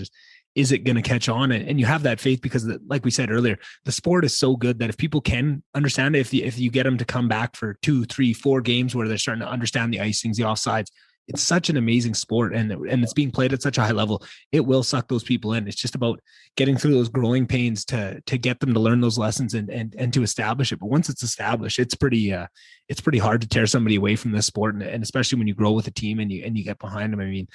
is it going to catch on? And you have that faith because, like we said earlier, the sport is so good that if people can understand it, if you get them to come back for 2, 3, 4 games where they're starting to understand the icings, the offsides, it's such an amazing sport, and it's being played at such a high level. It will suck those people in. It's just about getting through those growing pains to get them to learn those lessons and to establish it. But once it's established, it's pretty hard to tear somebody away from this sport, and especially when you grow with a team and you get behind them. I mean,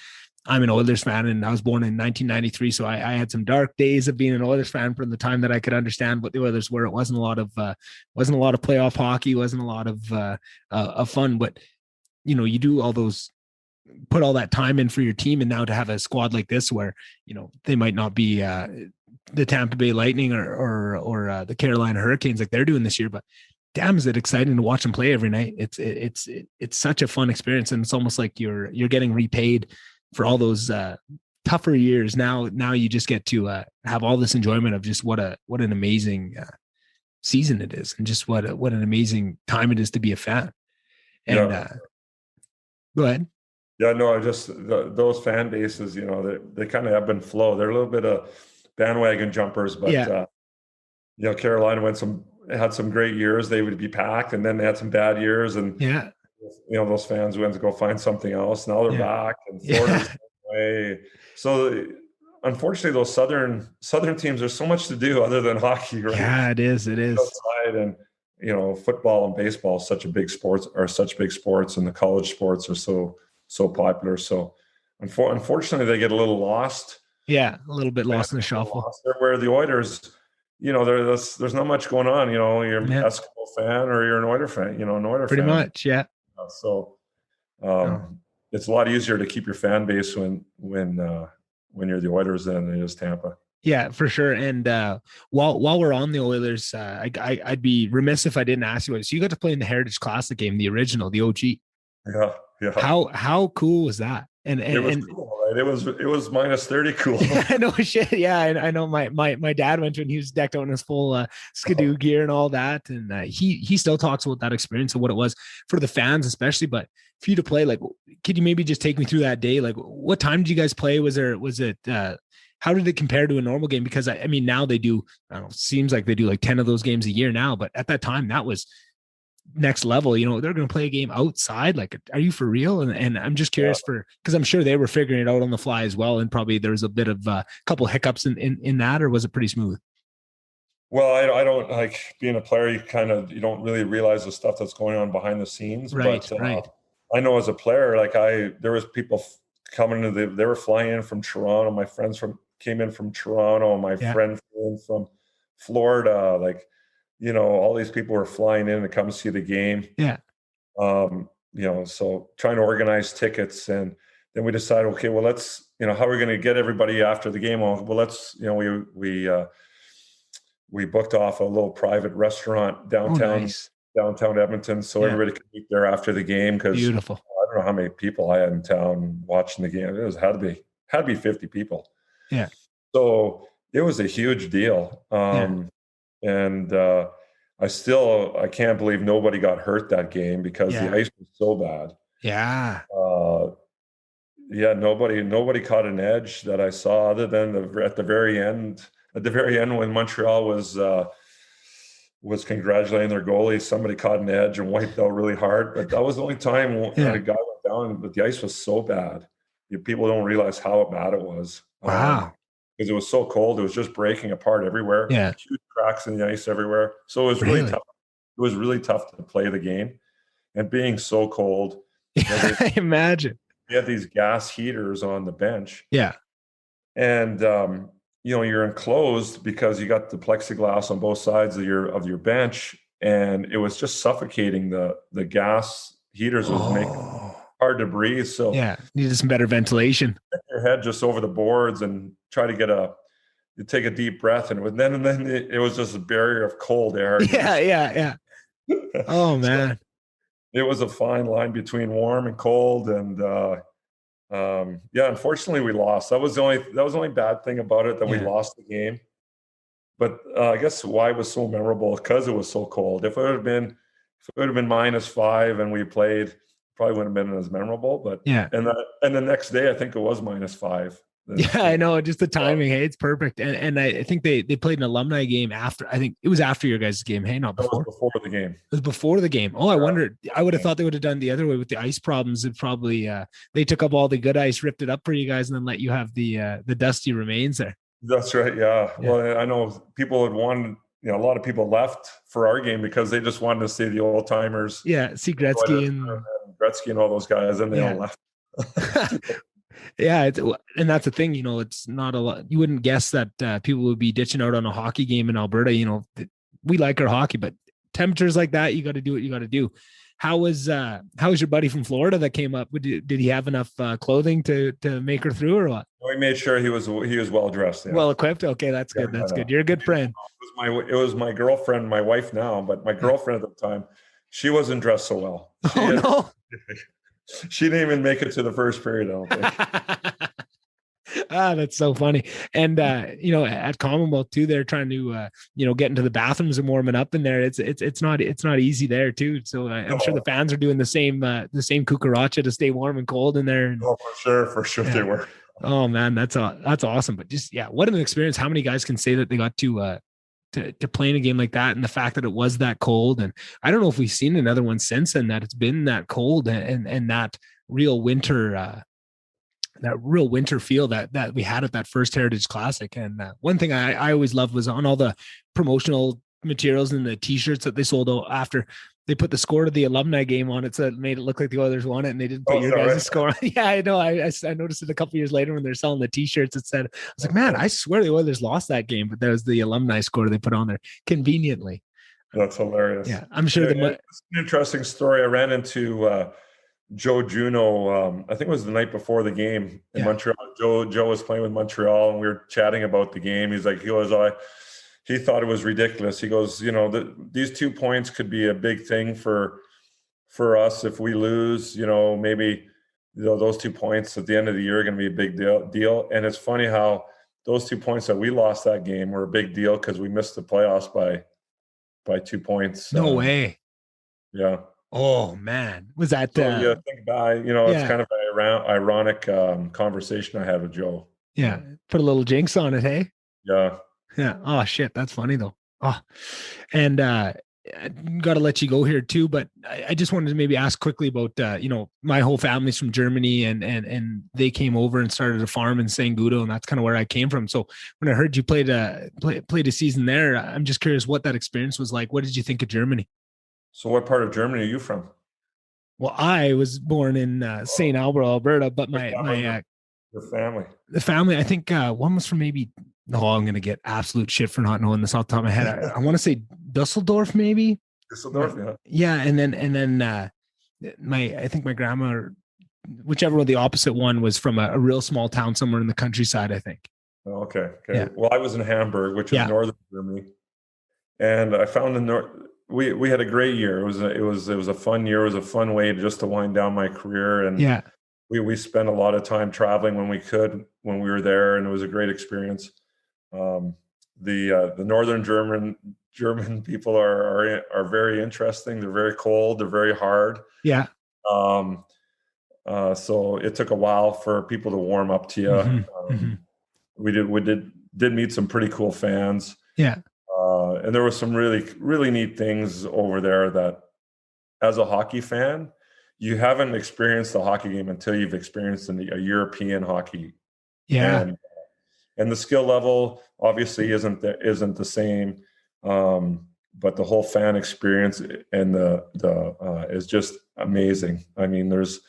I'm an Oilers fan, and I was born in 1993, so I had some dark days of being an Oilers fan from the time that I could understand what the Oilers were. It wasn't a lot of playoff hockey, wasn't a lot of fun, but you do all those. Put all that time in for your team, and now to have a squad like this where they might not be the Tampa Bay Lightning or the Carolina Hurricanes like they're doing this year, but damn, is it exciting to watch them play every night. It's such a fun experience, and it's almost like you're getting repaid for all those tougher years. Now you just get to have all this enjoyment of just what an amazing season it is, and just what an amazing time it is to be a fan. And go ahead. Yeah, no, those fan bases, they kind of ebb and flow. They're a little bit of bandwagon jumpers, but Carolina had some great years. They would be packed, and then they had some bad years, and those fans went to go find something else. Now they're back, and Florida's way. So unfortunately, those southern teams, there's so much to do other than hockey, right? Yeah, it is. Outside, and football and baseball are such big sports, and the college sports are so popular. So unfortunately they get a little lost. Yeah, a little bit lost in the shuffle. Where the Oilers, there's not much going on. You're an Eskimo fan or you're an Oiler fan, Pretty much, yeah. So it's a lot easier to keep your fan base when you're the Oilers than it is Tampa. Yeah, for sure. And while we're on the Oilers, I'd be remiss if I didn't ask you. So you got to play in the Heritage Classic game, the original, the OG. Yeah. How cool was that? And it was cool, right? It was minus 30 cool. I know shit. Yeah, I know. My dad went to, and he was decked out in his full Skidoo gear and all that, and he still talks about that experience and what it was for the fans, especially. But for you to play, like, could you maybe just take me through that day? Like, what time did you guys play? Was it? How did it compare to a normal game? Because I mean, now they do. I don't know. Seems like they do like 10 of those games a year now, but at that time, that was next level, they're going to play a game outside. Like, are you for real? And I'm just curious because I'm sure they were figuring it out on the fly as well. And probably there was a bit of a couple hiccups in that, or was it pretty smooth? Well, I don't like being a player. You don't really realize the stuff that's going on behind the scenes. Right. But Right. I know as a player, there was people coming they were flying in from Toronto. My friends came in from Toronto. My friend flew in from Florida. All these people were flying in to come see the game. Yeah. So trying to organize tickets, and then we decided, okay, well, let's, how are we going to get everybody after the game? Well, let's, we booked off a little private restaurant downtown, downtown Edmonton, so everybody could meet there after the game. Because beautiful. I don't know how many people I had in town watching the game. Had to be 50 people. Yeah. So it was a huge deal. And I can't believe nobody got hurt that game because the ice was so bad. Yeah. Nobody caught an edge that I saw, other than at the very end when Montreal was congratulating their goalie. Somebody caught an edge and wiped out really hard. But that was the only time a guy went down, but the ice was so bad. People don't realize how bad it was. Wow. Because it was so cold. It was just breaking apart everywhere. Yeah. Huge cracks in the ice everywhere. So it was really tough. It was really tough to play the game. And being so cold. I imagine. We had these gas heaters on the bench. Yeah. And you're enclosed because you got the plexiglass on both sides of your bench, and it was just suffocating. The gas heaters was making it hard to breathe. So needed some better ventilation. Your head just over the boards and try to take a deep breath, and then it was just a barrier of cold air. Yeah. Oh man. So it was a fine line between warm and cold, and unfortunately we lost. That was the only bad thing about it, that we lost the game. But I guess why it was so memorable, because it was so cold. If it would have been -5 and we played, probably wouldn't have been as memorable. But and the next day I think it was -5. Yeah, I know. Just the timing. Hey, it's perfect. And I think they played an alumni game after. I think it was after your guys' game. Hey, not before. It was before the game. It was before the game. Oh, I wondered. I would have thought they would have done the other way with the ice problems. It probably they took up all the good ice, ripped it up for you guys, and then let you have the dusty remains there. That's right. Yeah. Well, I know people had won. A lot of people left for our game because they just wanted to see the old timers. Yeah, see Gretzky and all those guys, and they all left. Yeah, and that's the thing. It's not a lot. You wouldn't guess that people would be ditching out on a hockey game in Alberta. We like our hockey, but temperatures like that, you got to do what you got to do. How was your buddy from Florida that came up? Did he have enough clothing to make her through, or what? We made sure he was well dressed. Yeah. Well equipped. Okay, that's good. That's good. You're a good friend. It was my girlfriend, my wife now, but my girlfriend at the time, she wasn't dressed so well. No. She didn't even make it to the first period, I don't think. That's so funny. And at Commonwealth too, they're trying to get into the bathrooms and warming up in there. It's not easy there too. So I'm sure the fans are doing the same cucaracha to stay warm and cold in there. Oh, for sure they were. Oh man, that's awesome. But just what an experience. How many guys can say that they got to play in a game like that, and the fact that it was that cold? And I don't know if we've seen another one since then that it's been that cold and that real winter feel that we had at that first Heritage Classic. And one thing I always loved was on all the promotional materials and the t-shirts that they sold out after they put the score to the alumni game on it, so it made it look like the Oilers won it, and they didn't put your guys' score on. Yeah, I know. I noticed it a couple years later when they're selling the t-shirts. It said, I was like, man, I swear the Oilers lost that game, but that was the alumni score they put on there conveniently. That's hilarious. Yeah, I'm sure it's an interesting story. I ran into Joe Juno. I think it was the night before the game in Montreal. Joe was playing with Montreal, and we were chatting about the game. He thought it was ridiculous. He goes, these 2 points could be a big thing for us if we lose. Maybe those 2 points at the end of the year are going to be a big deal. And it's funny how those 2 points that we lost that game were a big deal because we missed the playoffs by 2 points. No way. Yeah. Oh man, was that? Think about it's kind of an ironic conversation I had with Joe. Yeah, put a little jinx on it, hey. Yeah. Yeah. Oh shit, that's funny though. Oh, and I got to let you go here too, but I just wanted to maybe ask quickly about, my whole family's from Germany and they came over and started a farm in St. Guido, and that's kind of where I came from. So when I heard you played a season there, I'm just curious what that experience was like. What did you think of Germany? So what part of Germany are you from? Well, I was born in St. Albert, Alberta, but Your family. the family, I think one was from maybe, no, I'm going to get absolute shit for not knowing this off the top of my head. I want to say Dusseldorf, maybe. Düsseldorf, yeah. Yeah. And then I think my grandma, or whichever one, the opposite one, was from a real small town somewhere in the countryside, I think. Oh, okay. Yeah. Well, I was in Hamburg, which is northern Germany. And I found we had a great year. It was a fun year. It was a fun way just to wind down my career. And we spent a lot of time traveling when we were there, and it was a great experience. The northern German people are very interesting. They're very cold. They're very hard. Yeah. So it took a while for people to warm up to you. Mm-hmm. We did meet some pretty cool fans. Yeah. And there were some really, really neat things over there that, as a hockey fan, you haven't experienced the hockey game until you've experienced a European hockey. Yeah. And the skill level obviously isn't the same, but the whole fan experience and the is just amazing. I mean, there's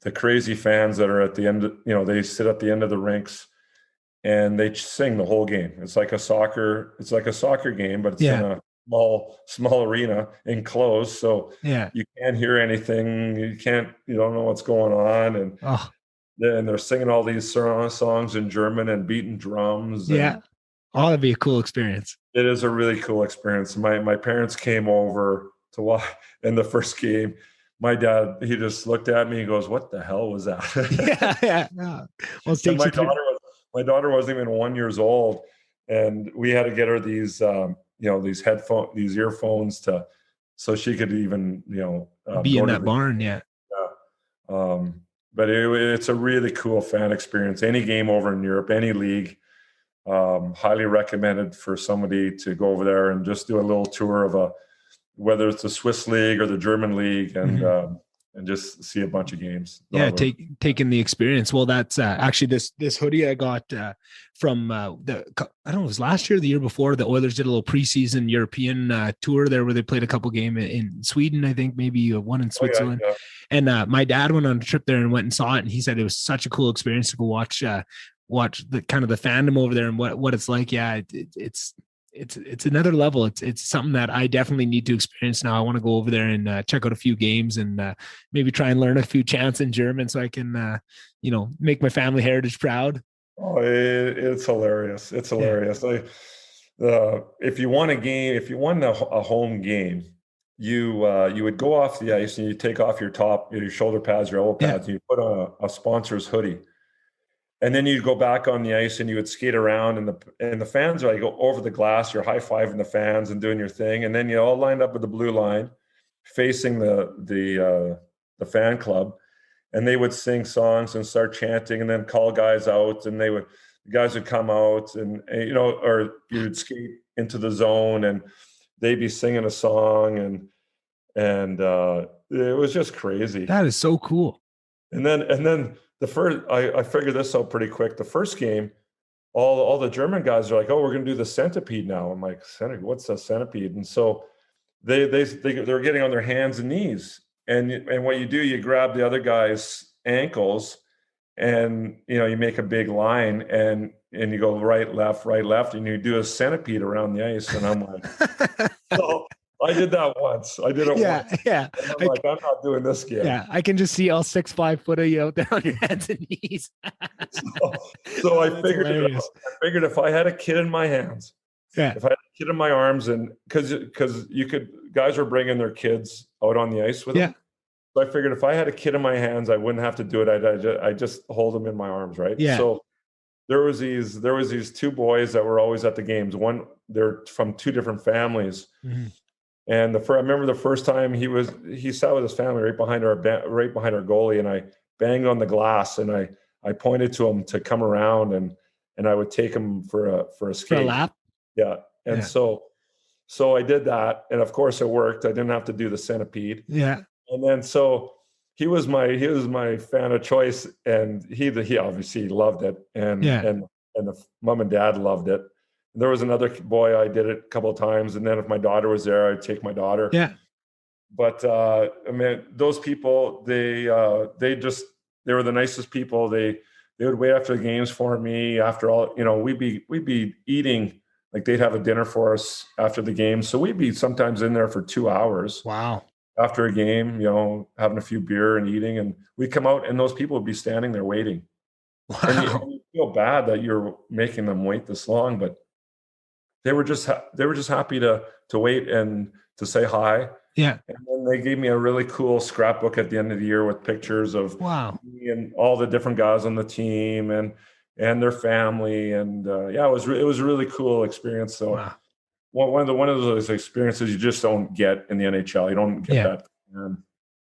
the crazy fans that are at the end. They sit at the end of the rinks and they sing the whole game. It's like a soccer game, but it's in a small arena enclosed, so you can't hear anything. You don't know what's going on, and they're singing all these songs in German and beating drums. That'd be a cool experience. It is a really cool experience. My parents came over to watch in the first game. My dad, he just looked at me and goes, "What the hell was that?" Well, my daughter wasn't even 1 year old, and we had to get her these these earphones so she could even be in that barn. But it's a really cool fan experience. Any game over in Europe, any league, highly recommended for somebody to go over there and just do a little tour of whether it's the Swiss league or the German league, and just see a bunch of games. Taking the experience. Well, that's actually this hoodie I got from I don't know, it was last year or the year before. The Oilers did a little preseason European tour there where they played a couple games in Sweden, I think, maybe one in Switzerland. And my dad went on a trip there and went and saw it, and he said it was such a cool experience to go watch the kind of the fandom over there and what it's like. It's another level. It's something that I definitely need to experience now. I want to go over there and check out a few games and maybe try and learn a few chants in German so I can, make my family heritage proud. Oh, it's hilarious. It's hilarious. If you won a home game, you would go off the ice and you take off your shoulder pads, your elbow pads, and you put on a sponsor's hoodie. And then you'd go back on the ice and you would skate around, and the fans are like over the glass. You're high-fiving the fans and doing your thing, and then you all lined up with the blue line, facing the fan club, and they would sing songs and start chanting, and then call guys out, and the guys would come out, and or you'd skate into the zone, and they'd be singing a song, and it was just crazy. That is so cool. And then. I figured this out pretty quick. The first game, all the German guys are like, "Oh, we're going to do the centipede now." I'm like, "What's a centipede?" And so they're getting on their hands and knees, and what you do, you grab the other guy's ankles, and you make a big line, and you go right, left, and you do a centipede around the ice. And I'm like, so. I did that once. I did it once. Yeah. I'm I'm not doing this again. Yeah, I can just see all 6'5" foot of you out there on your hands and knees. so I figured if I had a kid in my hands, if I had a kid in my arms, and because guys were bringing their kids out on the ice with them. So I figured if I had a kid in my hands, I wouldn't have to do it. I just hold them in my arms, right? Yeah. So there was these two boys that were always at the games. One, they're from two different families. Mm-hmm. And I remember the first time he sat with his family right behind our goalie, and I banged on the glass, and I pointed to him to come around, and I would take him for a skate. For a lap? Yeah. And so So I did that, and of course it worked. I didn't have to do the centipede. Yeah. And then so he was my fan of choice, and he obviously loved it, and the mom and dad loved it. And there was another boy, I did it a couple of times, and then if my daughter was there, I'd take my daughter. Yeah. But I mean, those people, they were the nicest people. They would wait after the games for me. After all, we'd be eating, like they'd have a dinner for us after the game. So we'd be sometimes in there for 2 hours. Wow. After a game, having a few beer and eating, and we'd come out and those people would be standing there waiting. Wow. And you feel bad that you're making them wait this long, but they were just happy to wait and to say hi. Yeah. And then they gave me a really cool scrapbook at the end of the year with pictures of me and all the different guys on the team and their family. And it was a really cool experience. So one of those experiences you just don't get in the NHL. You don't get that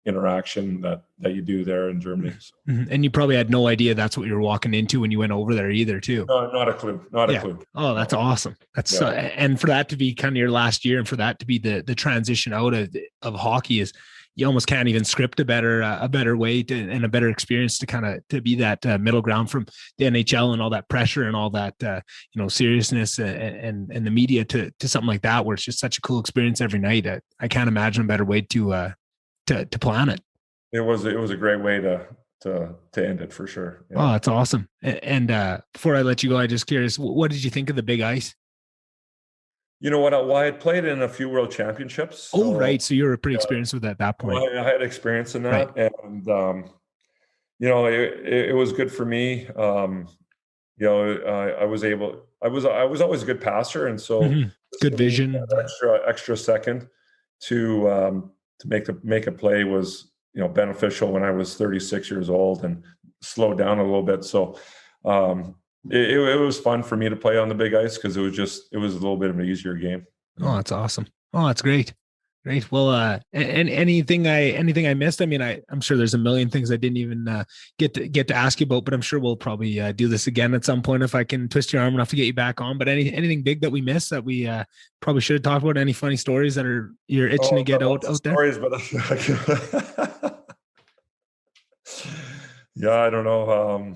interaction that you do there in Germany. So. Mm-hmm. And you probably had no idea that's what you were walking into when you went over there either, too. No, not a clue. Not a clue. Oh, that's awesome. That's and for that to be kind of your last year, and for that to be the transition out of hockey, is you almost can't even script a better way and a better experience to kind of to be that middle ground from the NHL and all that pressure and all that seriousness and the media to something like that, where it's just such a cool experience every night. I can't imagine a better way to plan it. It was a great way to end it for sure. Yeah. Oh, that's awesome. And before I let you go, I'm just curious, what did you think of the big ice? You know what? I had played in a few world championships. So, right. So you were pretty experienced with that at that point. Well, I had experience in that, right. And it was good for me. I was always a good passer, and so good vision. Extra second to make a play was beneficial when I was 36 years old and slowed down a little bit. So it was fun for me to play on the big ice because it was a little bit of an easier game. Oh, that's awesome. Oh, that's great. Great. Well, and anything I missed? I mean, I'm sure there's a million things I didn't even get to ask you about, but I'm sure we'll probably do this again at some point if I can twist your arm enough to get you back on. But anything big that we missed that we probably should have talked about? Any funny stories that you're itching to get out there? Stories, but yeah, I don't know.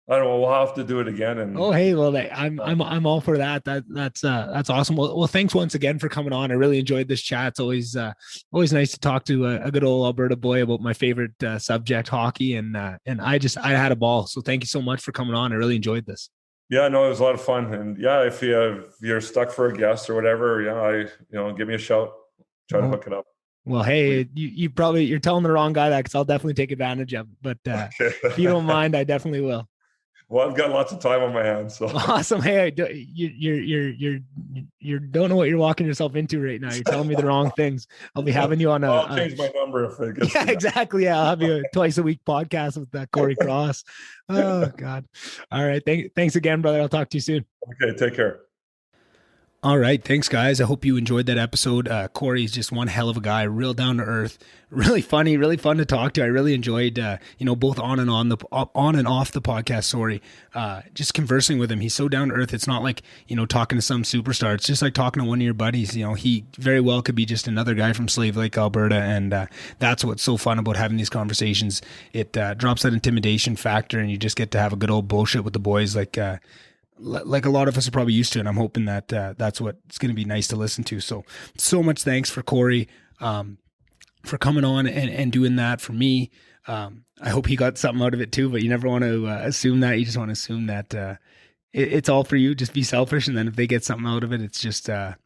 I don't know. We'll have to do it again. And hey, well, I'm all for that. That's awesome. Well, thanks once again for coming on. I really enjoyed this chat. It's always nice to talk to a good old Alberta boy about my favorite subject, hockey, and I had a ball. So thank you so much for coming on. I really enjoyed this. Yeah, no, it was a lot of fun. And if you're stuck for a guest or whatever, give me a shout. Try to hook it up. Well, hey, you're telling the wrong guy that, because I'll definitely take advantage of it. But if you don't mind, I definitely will. Well, I've got lots of time on my hands. So awesome. Hey, you don't know what you're walking yourself into right now. You're telling me the wrong things. I'll be having you on I'll change my number if it gets. Yeah, exactly. Yeah, I'll have you a twice a week podcast with Cory Cross. Oh God. All right. Thanks again, brother. I'll talk to you soon. Okay. Take care. All right. Thanks, guys. I hope you enjoyed that episode. Cory is just one hell of a guy, real down to earth, really funny, really fun to talk to. I really enjoyed, both on and off the podcast. Sorry. Just conversing with him. He's so down to earth. It's not like, talking to some superstar. It's just like talking to one of your buddies. He very well could be just another guy from Slave Lake, Alberta. And that's what's so fun about having these conversations. It drops that intimidation factor, and you just get to have a good old bullshit with the boys like a lot of us are probably used to, and I'm hoping that that's what it's going to be nice to listen to. So much thanks for Cory for coming on and doing that for me. I hope he got something out of it too, but you never want to assume that. You just want to assume that it's all for you. Just be selfish, and then if they get something out of it, it's just the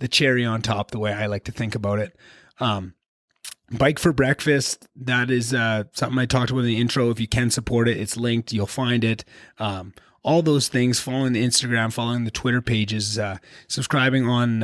cherry on top, the way I like to think about it. Bike for Breakfast, that is something I talked about in the intro. If you can support it, it's linked. You'll find it. All those things, following the Instagram, following the Twitter pages, subscribing on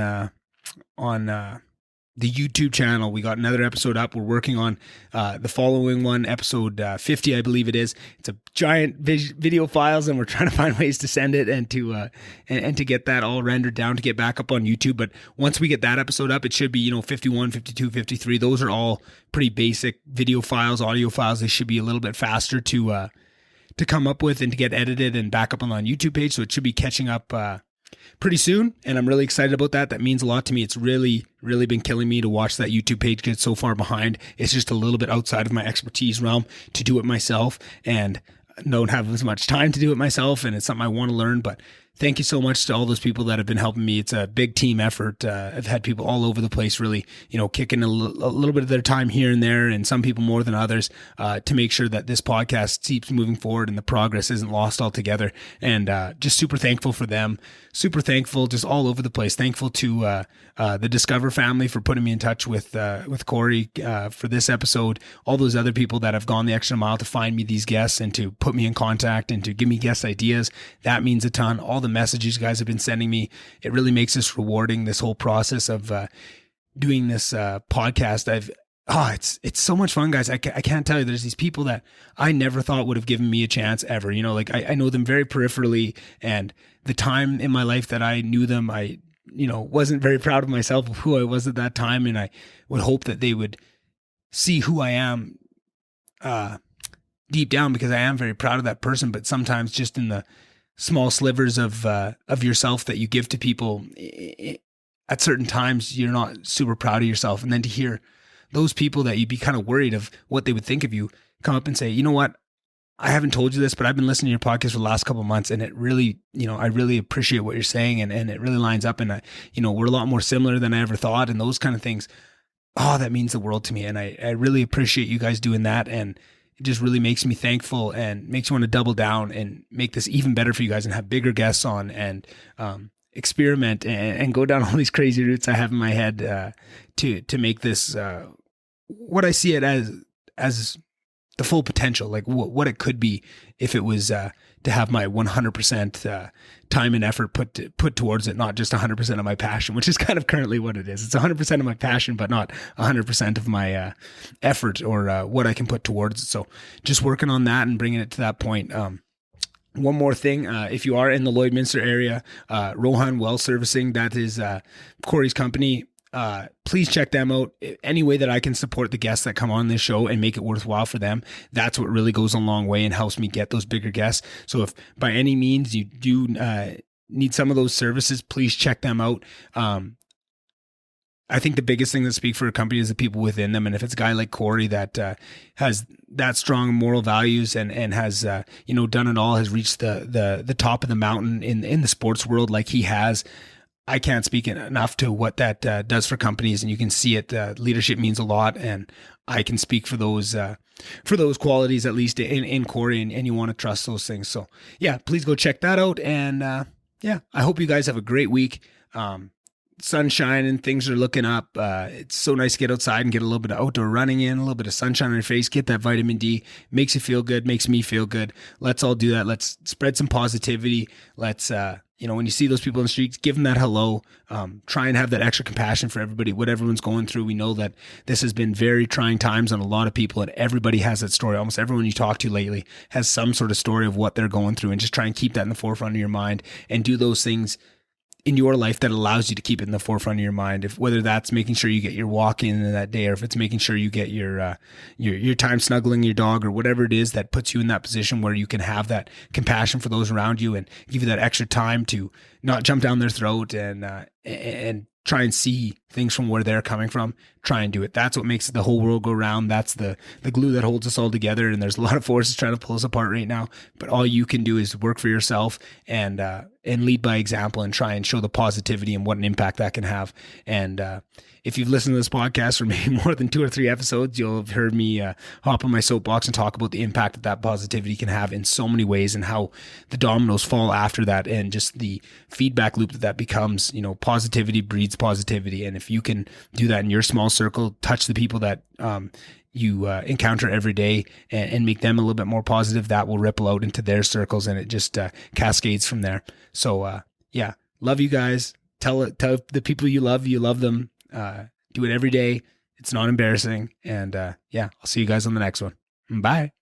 the YouTube channel. We got another episode up. We're working on the following one, episode 50, I believe it is. It's a giant video files, and we're trying to find ways to send it and to get that all rendered down to get back up on YouTube. But once we get that episode up, it should be 51, 52, 53. Those are all pretty basic video files, audio files. They should be a little bit faster to come up with and to get edited and back up on the YouTube page. So it should be catching up pretty soon, and I'm really excited about that. That means a lot to me. It's really, really been killing me to watch that YouTube page get so far behind. It's just a little bit outside of my expertise realm to do it myself, and don't have as much time to do it myself, and it's something I want to learn. But thank you so much to all those people that have been helping me. It's a big team effort. I've had people all over the place really, kicking a little bit of their time here and there, and some people more than others, to make sure that this podcast keeps moving forward and the progress isn't lost altogether. And just super thankful for them. Super thankful, just all over the place. Thankful to the Discover family for putting me in touch with Cory for this episode. All those other people that have gone the extra mile to find me these guests and to put me in contact and to give me guest ideas. That means a ton. All the messages you guys have been sending me, it really makes this rewarding, this whole process of doing this podcast. It's so much fun, guys. I can't tell you. There's these people that I never thought would have given me a chance ever. I know them very peripherally, and the time in my life that I knew them, I wasn't very proud of myself of who I was at that time, and I would hope that they would see who I am deep down, because I am very proud of that person. But sometimes just in the small slivers of yourself that you give to people at certain times, you're not super proud of yourself. And then to hear those people that you'd be kind of worried of what they would think of you come up and say, you know what, I haven't told you this, but I've been listening to your podcast for the last couple of months, and it really, I really appreciate what you're saying, and it really lines up, and we're a lot more similar than I ever thought, and those kind of things. Oh, that means the world to me. And I really appreciate you guys doing that. And it just really makes me thankful and makes me want to double down and make this even better for you guys and have bigger guests on and experiment and go down all these crazy routes I have in my head to make this what I see it as the full potential, like what it could be if it was to have my 100% time and effort put towards it, not just 100% of my passion, which is kind of currently what it is. It's 100% of my passion, but not 100% of my effort or what I can put towards it. So just working on that and bringing it to that point. One more thing, if you are in the Lloydminster area, Rohan Well Servicing, that is Cory's company. Please check them out. Any way that I can support the guests that come on this show and make it worthwhile for them, that's what really goes a long way and helps me get those bigger guests. So if by any means you do need some of those services, please check them out. I think the biggest thing that speaks for a company is the people within them. And if it's a guy like Cory that has that strong moral values and has done it all, has reached the top of the mountain in the sports world like he has, I can't speak enough to what that does for companies, and you can see it. Leadership means a lot, and I can speak for those qualities, at least in Cory, and you want to trust those things. So yeah, please go check that out. And I hope you guys have a great week. Sunshine and things are looking up. It's so nice to get outside and get a little bit of outdoor running in, a little bit of sunshine on your face, get that vitamin D, makes you feel good, makes me feel good. Let's all do that. Let's spread some positivity. Let's, when you see those people in the streets, give them that hello. Try and have that extra compassion for everybody, what everyone's going through. We know that this has been very trying times on a lot of people, and everybody has that story. Almost everyone you talk to lately has some sort of story of what they're going through, and just try and keep that in the forefront of your mind and do those things in your life that allows you to keep it in the forefront of your mind. If whether that's making sure you get your walk in that day, or if it's making sure you get your time snuggling your dog, or whatever it is that puts you in that position where you can have that compassion for those around you and give you that extra time to not jump down their throat and try and see things from where they're coming from. Try and do it. That's what makes the whole world go round. That's the glue that holds us all together. And there's a lot of forces trying to pull us apart right now. But all you can do is work for yourself and lead by example, and try and show the positivity and what an impact that can have. And if you've listened to this podcast for maybe more than 2 or 3 episodes, you'll have heard me hop on my soapbox and talk about the impact that positivity can have in so many ways, and how the dominoes fall after that, and just the feedback loop that becomes. Positivity breeds positivity. And if you can do that in your small circle, touch the people that you encounter every day and make them a little bit more positive, that will ripple out into their circles, and it just cascades from there. So love you guys. Tell the people you love them. Do it every day. It's not embarrassing. And I'll see you guys on the next one. Bye.